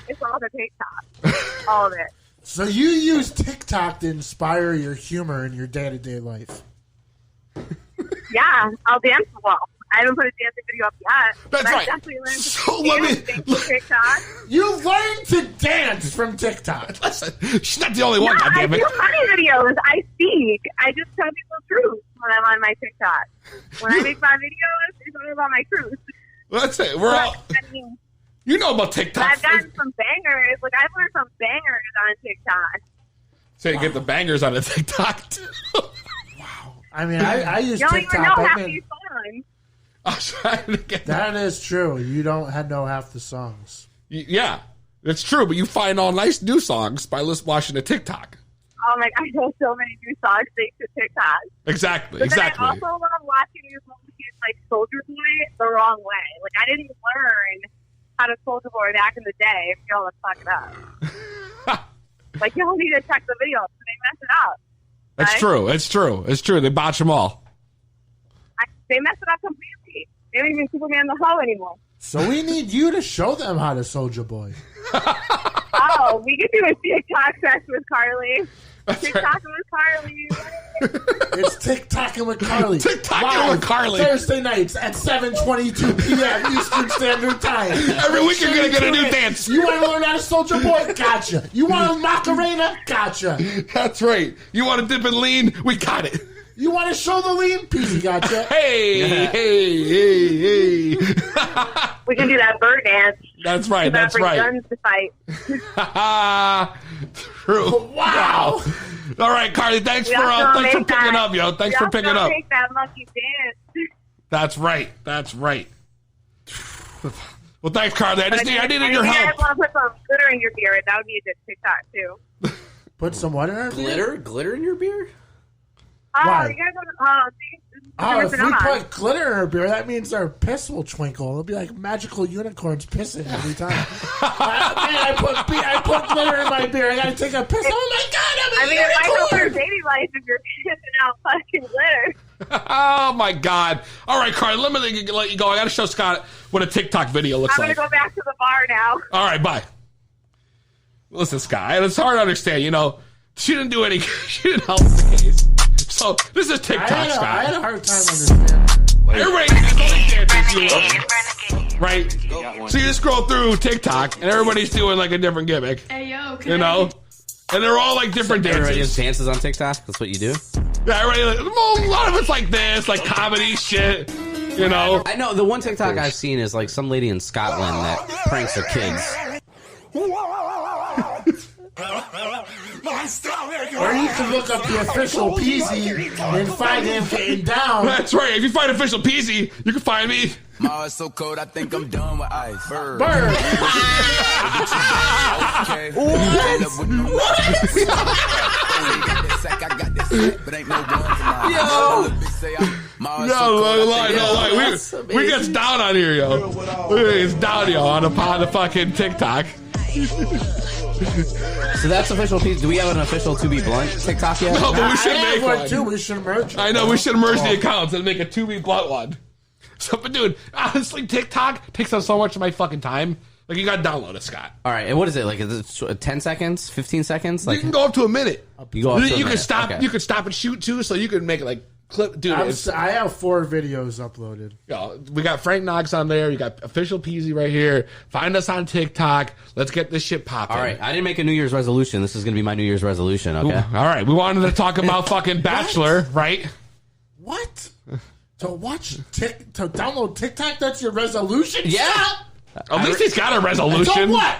it's all the TikTok. All of it. So you use TikTok to inspire your humor in your day-to-day life. Yeah, I'll dance. Well, I haven't put a dancing video up yet. That's but right. I definitely learned to So dance thanks to TikTok. You learned to dance from TikTok. Listen, she's not the only one, I goddammit. do funny videos. I speak. I just tell people the truth when I'm on my TikTok. When I make my videos, it's all about my truth. That's it. We're all. I mean, You know about TikTok. I've gotten some bangers. Like, I've learned some bangers on TikTok. So you get the bangers on the TikTok. I mean, I use You don't TikTok. even know I half mean, these songs. I was trying to get that is true. You don't know half the songs. Yeah, it's true. But you find all nice new songs by watching the TikTok. Oh my god, I know so many new songs thanks to TikTok. Exactly. But Exactly. then I also love watching these movies like Soldier Boy the wrong way. Like, I didn't learn how to Soldier Boy back in the day if y'all fuck it up. Like, y'all need to check the video so they mess it up. That's right? true. It's true. It's true. They botch them all. They mess it up completely. They don't even Superman the Hoe anymore. So we need you to show them how to Soldier Boy. Oh, we could do a TikTok sex with Carly. TikTok with Carly. It's TikToking with Carly. TikToking with Carly. Thursday nights at 7:22 p.m. Eastern Standard Time. Every week you're gonna get a new dance. You want to learn how to Soldier Boy? Gotcha. You want a Macarena? Gotcha. That's right. You want to dip and lean? We got it. You want to show the lean? Peasy gotcha. Hey. We can do that bird dance. That's right. That's bring right. guns to fight. True. Wow. All right, Carly. Thanks for picking up, yo. Thanks for picking up. Make that monkey dance. That's right. That's right. Well, thanks, Carly. I needed your You help. guys want to put some glitter in your beer? That would be a good TikTok too. Put some what in our beer? Glitter in your beer? Oh, Why? you guys want to? See, Oh, if we I'm on. put glitter in our beer, that means our piss will twinkle. It'll be like magical unicorns pissing every time. I put glitter in my beer. I gotta take a piss. Oh my god, I'm a it might help your unicorn! baby life if you're pissing out fucking glitter. Oh my God! All right, Carly. Let you go. I got to show Scott what a TikTok video looks I'm like. gonna go back to the bar now. All right, bye. Listen, Scott. It's hard to understand. You know, she didn't do any. She didn't help the case. So this is TikTok, Scott. I had a hard time understanding. Everybody dances, right? So you scroll through TikTok, and everybody's doing like a different gimmick. Hey, yo, You know, and they're all like different Everybody dances. just dances on TikTok? That's what you do? Yeah, everybody. Well, a lot of it's like this, like comedy shit. You know. I know the one TikTok I've seen is like some lady in Scotland that pranks her kids. Or you can look up the official Peasy and find him getting down. That's right. If you find official Peasy, you can find me. Ma, it's so cold, I think I'm done with ice. Bird. Okay. No lie. We get down on here, yo. It's down, yo, on the fucking TikTok. So that's official piece. Do we have an official To Be Blunt TikTok yet? No, but we should I have make one one. too. We should merge. I know, we should merge the accounts and make a 2B Blunt one. So, but dude, honestly, TikTok takes up so much of my fucking time. Like, you gotta download it, Scott. All right, and what is it? Like, is it 10 seconds? 15 seconds? Like, You can go up to a minute. You go up to a You can minute, stop. okay. You can stop and shoot too, so you can make it like clip. Dude, I have 4 videos uploaded. we got Frank Knox on there. You got official Peasy right here. Find us on TikTok. Let's get this shit popping. all right, I didn't make a New Year's resolution. This is going to be my New Year's resolution, okay? All right, we wanted to talk about fucking Bachelor, right? What? To download TikTok? That's your resolution? Yeah. At least he's got a resolution. So what?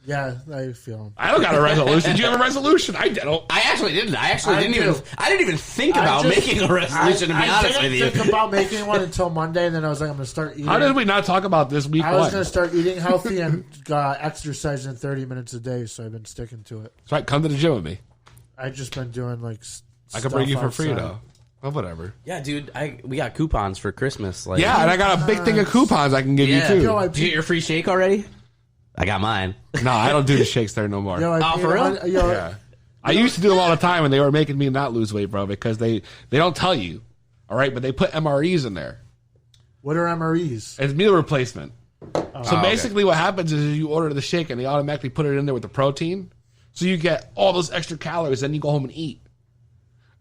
Yeah, I feel. I don't got a resolution. Do you have a resolution? I don't. I actually didn't. I didn't even think about making a resolution, to be honest with you. I didn't think about making one until Monday, and then I was like, I'm going to start eating. How did we not talk about this week I was one? going to start eating healthy and exercising 30 minutes a day, so I've been sticking to it. That's right. Come to the gym with me. I've just been doing like. I can bring you for outside. free though. Well, whatever. Yeah, dude, we got coupons for Christmas. Like, Yeah, and I got a big thing of coupons I can give you too. Did you get your free shake already? I got mine. No, I don't do the shakes there no more. Oh, for real? Yeah. I used to do them all the time, and they were making me not lose weight, bro, because they don't tell you, all right, but they put MREs in there. What are MREs? It's meal replacement. So basically what happens is you order the shake, and they automatically put it in there with the protein, so you get all those extra calories, then you go home and eat.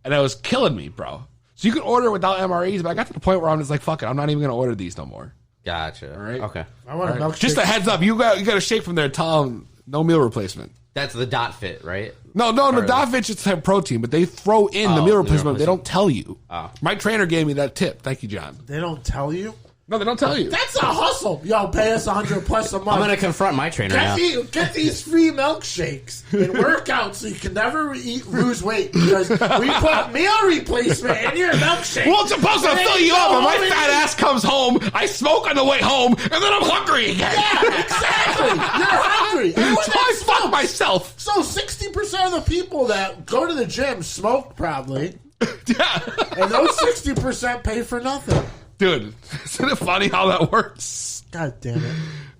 And that was killing me, bro. So you can order without MREs, but I got to the point where I'm just like, fuck it, I'm not even going to order these no more. Gotcha. All right. Okay. I want a milkshake. Just a heads up, you got a shake from there. Tell them no meal replacement. That's the dot fit, right? No, the dot fit just have protein, but they throw in the meal replacement. They don't tell you. Oh. My trainer gave me that tip. Thank you, John. They don't tell you? No, they don't tell you. That's a hustle. Yo, pay us $100 plus a month. I'm going to confront my trainer now. Get these free milkshakes and work out so you can never lose weight because we put meal replacement in your milkshake. Well, it's supposed to fill you up, but my fat ass comes home, I smoke on the way home, and then I'm hungry again. Yeah, exactly. You're hungry. So I fuck myself. So 60% of the people that go to the gym smoke probably. Yeah. And those 60% pay for nothing. Dude, isn't it funny how that works? God damn it.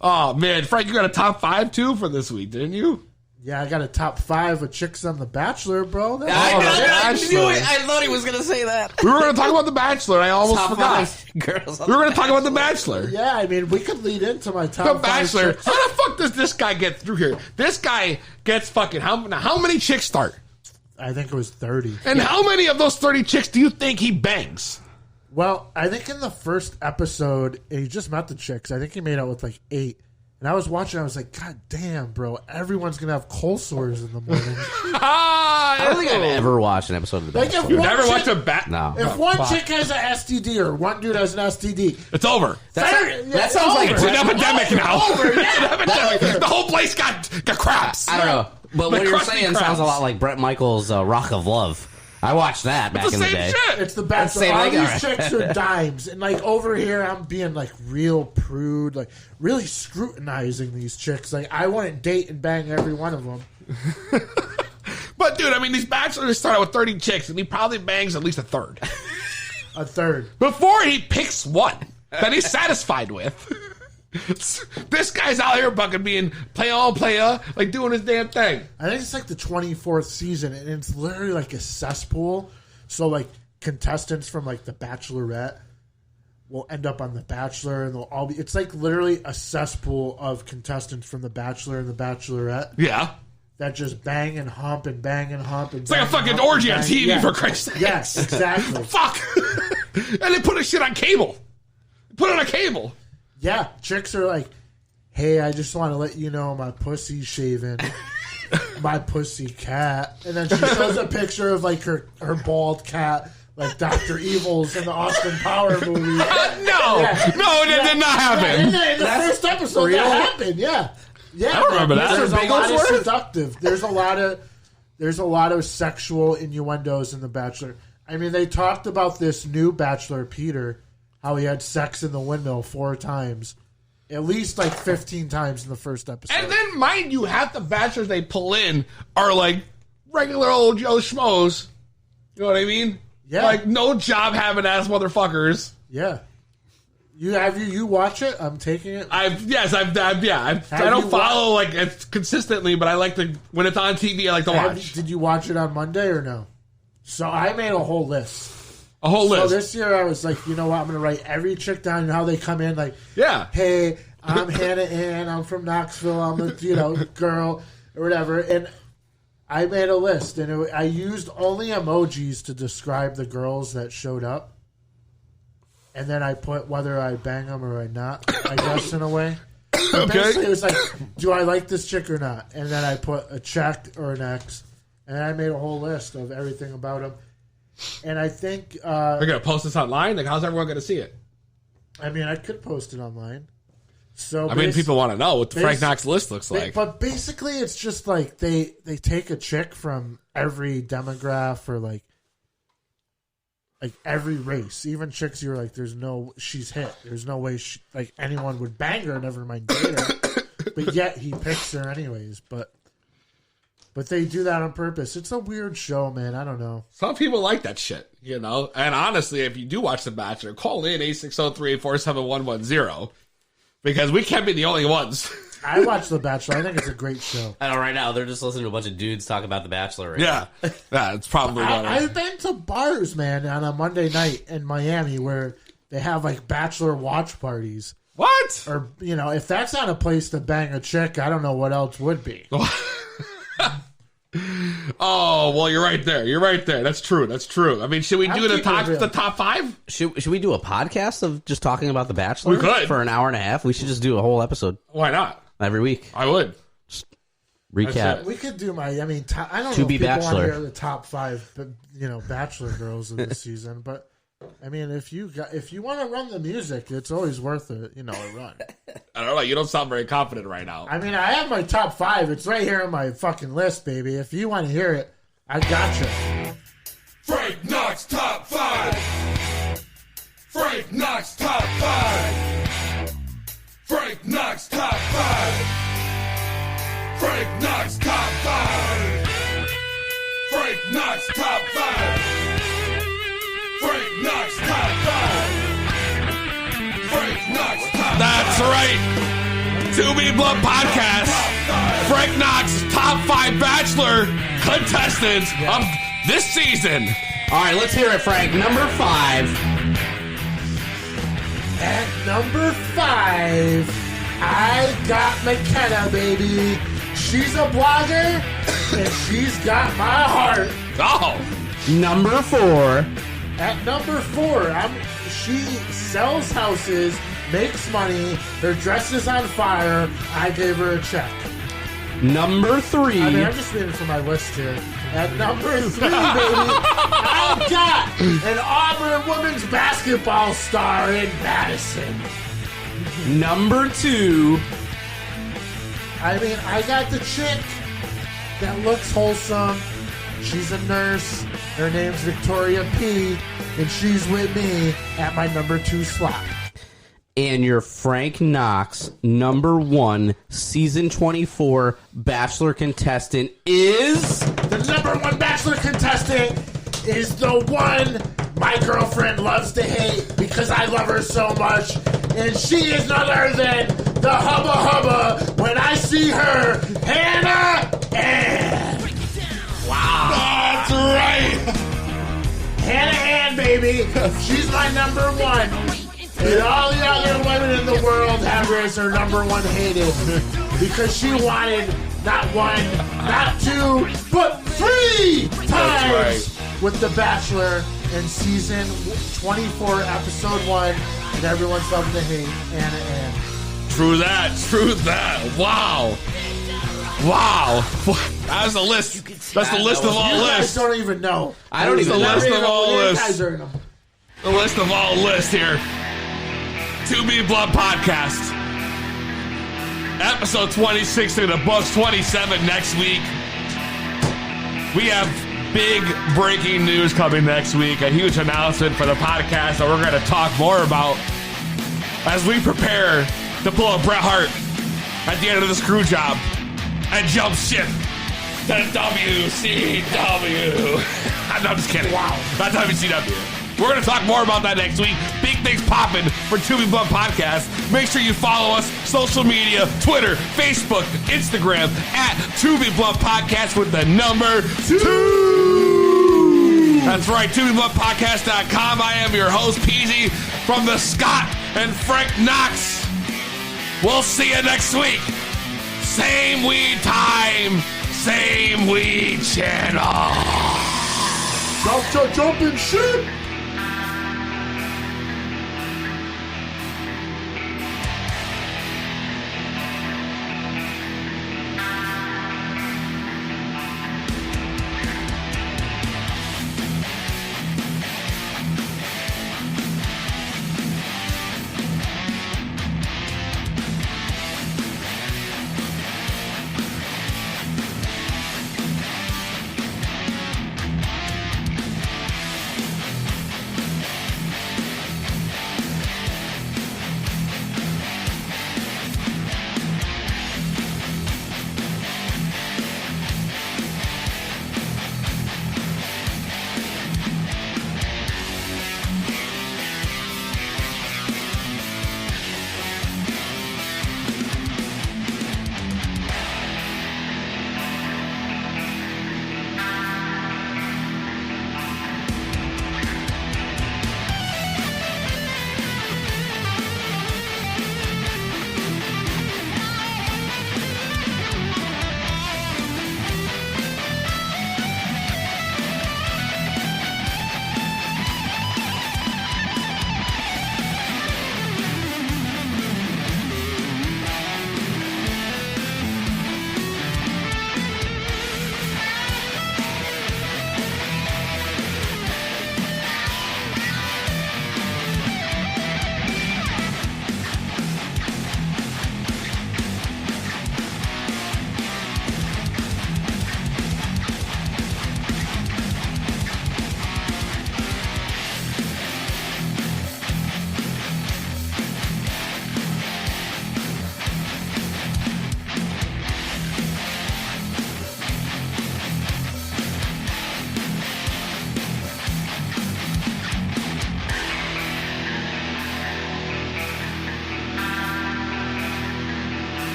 Oh, man. Frank, you got a top 5, too, for this week, didn't you? Yeah, I got a top 5 of chicks on The Bachelor, bro. I knew it. I thought he was going to say that. We were going to talk about The Bachelor. I almost Top forgot. 5 girls. We were going to talk about The Bachelor. Yeah, I mean, we could lead into my top The 5 Bachelor. chicks. How the fuck does this guy get through here? This guy gets fucking... How many chicks start? I think it was 30. And how many of those 30 chicks do you think he bangs? Well, I think in the first episode, he just met the chicks. I think he made out with like 8. And I was watching, I was like, God damn, bro. Everyone's going to have cold sores in the morning. I don't think I've ever watched an episode of The Like, Bachelor. if You've one never chick- watched a bat? No. If one chick has an STD or one dude has an STD, It's over. That sounds like It's an epidemic now. Over, yeah. It's an epidemic. The whole place got craps. I don't know. But Like what you're crusty saying crabs. sounds a lot like Brett Michaels' Rock of Love. I watched that back It's in the the same day. shit. It's the Bachelor. Same All thing, these alright. chicks are dimes. And like over here, I'm being like real prude, like really scrutinizing these chicks. Like I wouldn't date and bang every one of them. But, dude, I mean, these bachelors start out with 30 chicks, and he probably bangs at least a third. A third. Before he picks one that he's satisfied with. This guy's out here fucking being playa, like doing his damn thing. I think it's like the 24th season, and it's literally like a cesspool. So like contestants from like The Bachelorette will end up on The Bachelor, and they'll all be. It's like literally a cesspool of contestants from The Bachelor and The Bachelorette. Yeah. That just bang and hump and bang and hump and. It's like a fucking orgy on TV, yeah. for Christ's sake. Yes, exactly. Fuck. And they put this shit on cable. Put it on cable. Yeah, chicks are like, hey, I just want to let you know my pussy's shaven. My pussy cat. And then she shows a picture of like her bald cat, like Dr. Evil's in the Austin Power movie. That did not happen. Yeah, in the first episode, real? that happened, yeah. Yeah, I don't remember that. There's a Big lot of Bigglesworth? seductive. There's a lot of sexual innuendos in The Bachelor. I mean, they talked about this new Bachelor, Peter, how he had sex in the windmill 4 times. At least like 15 times in the first episode. And then, mind you, half the bachelors they pull in are like regular old Joe Schmoes. You know what I mean? Yeah. Like no job having ass motherfuckers. Yeah. You watch it? I'm taking it. I don't follow like it consistently, but I like to when it's on TV. I like to watch. Did you watch it on Monday or no? So I made a whole list. A whole list. So this year I was like, you know what? I'm going to write every chick down and how they come in. Like, Yeah. hey, I'm Hannah Ann. I'm from Knoxville. I'm a girl or whatever. And I made a list, and I used only emojis to describe the girls that showed up. And then I put whether I bang them or I not, I guess, in a way. But basically, it was like, do I like this chick or not? And then I put a check or an X. And I made a whole list of everything about them. And I think... We're going to post this online? Like, how's everyone going to see it? I mean, I could post it online. So I mean, people want to know what the Frank Knox list looks like. But basically, it's just like they take a chick from every demographic or like every race. Even chicks you're like, she's hit. There's no way anyone would bang her, never mind date her. But yet he picks her anyways. But they do that on purpose. It's a weird show, man. I don't know. Some people like that shit, you know? And honestly, if you do watch The Bachelor, call in 860-384-7110 because we can't be the only ones. I watch The Bachelor. I think it's a great show. I know right now they're just listening to a bunch of dudes talk about The Bachelor. Right Yeah. Yeah, it's probably I've been to bars, man, on a Monday night in Miami where they have like Bachelor watch parties. What? Or, if that's not a place to bang a chick, I don't know what else would be. Oh, well, you're right there. You're right there. That's true. That's true. I mean, should we do the top 5? Should we do a podcast of just talking about The Bachelor? We could. For an hour and a half. We should just do a whole episode. Why not? Every week. I would. Just recap. We could do I don't know if To be people want to Bachelor. hear the top 5, Bachelor girls of the season, but I mean, if you want to run the music, it's always worth a run. I don't know. You don't sound very confident right now. I mean, I have my top 5. It's right here on my fucking list, baby. If you want to hear it, I gotcha. Frank Knox top 5. Frank Knox top 5. Frank Knox top 5. Frank Knox top 5. Frank Knox top 5. Frank Knox top 5. Frank Knox top 5. That's right. 2B Blunt Podcast. Frank Knox, top 5 Bachelor contestants of this season. All right, let's hear it, Frank. Number 5. At number 5, I got McKenna, baby. She's a blogger, and she's got my heart. Oh. Number 4. At number 4, she sells houses, makes money, her dress is on fire. I gave her a check. Number 3. I mean, I'm just reading from my list here. At number 3, baby, I got an Auburn women's basketball star in Madison. Number 2. I mean, I got the chick that looks wholesome. She's a nurse. Her name's Victoria P. And she's with me at my number 2 slot. And your Frank Knox, number 1, season 24 Bachelor contestant is... The number 1 Bachelor contestant is the one my girlfriend loves to hate because I love her so much. And she is none other than the Hubba Hubba when I see her, Hannah Ann. Wow. That's right. Hannah Ann, baby. She's my number 1. And all the other women in the world have her as her number 1 hated because she wanted not 1, not 2, but 3 times with The Bachelor in season 24, episode 1, and everyone's loving to hate Hannah Ann. True that. True that. Wow. Wow. That's the list. That's the list of all You guys lists. don't even know. I don't even the know. list of all You lists. guys are in them. The list of all lists here. 2B Blunt Podcast. Episode 26 in the books, 27 next week. We have big breaking news coming next week. A huge announcement for the podcast that we're going to talk more about as we prepare to pull a Bret Hart at the end of the screw job and jump ship to WCW. I'm just kidding. Wow. Not WCW. We're going to talk more about that next week. Big things popping for 2B Blunt Podcast. Make sure you follow us, social media, Twitter, Facebook, Instagram, at 2B Blunt Podcast with the number 2. That's right, 2BBluntPodcast.com. I am your host, Peasy, from the Scott and Frank Knox. We'll see you next week. Same weed time, same weed channel. Jumping shit.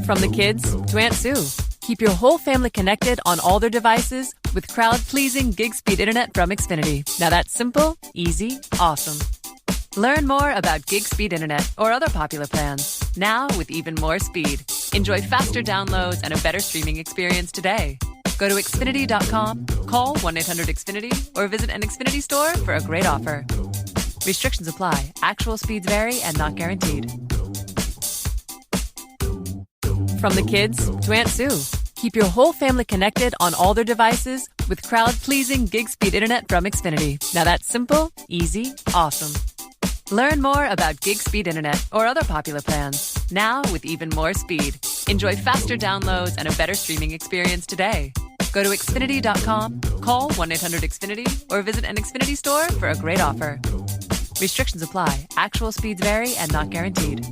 From the kids to Aunt Sue. Keep your whole family connected on all their devices with crowd-pleasing gig speed internet from Xfinity. Now that's simple, easy, awesome. Learn more about gig speed internet or other popular plans. Now with even more speed. Enjoy faster downloads and a better streaming experience today. Go to Xfinity.com, call 1-800-XFINITY, or visit an Xfinity store for a great offer. Restrictions apply. Actual speeds vary and not guaranteed. From the kids to Aunt Sue. Keep your whole family connected on all their devices with crowd-pleasing gig speed internet from Xfinity. Now that's simple, easy, awesome. Learn more about gig speed internet or other popular plans. Now with even more speed. Enjoy faster downloads and a better streaming experience today. Go to Xfinity.com, call 1-800-XFINITY, or visit an Xfinity store for a great offer. Restrictions apply. Actual speeds vary and not guaranteed.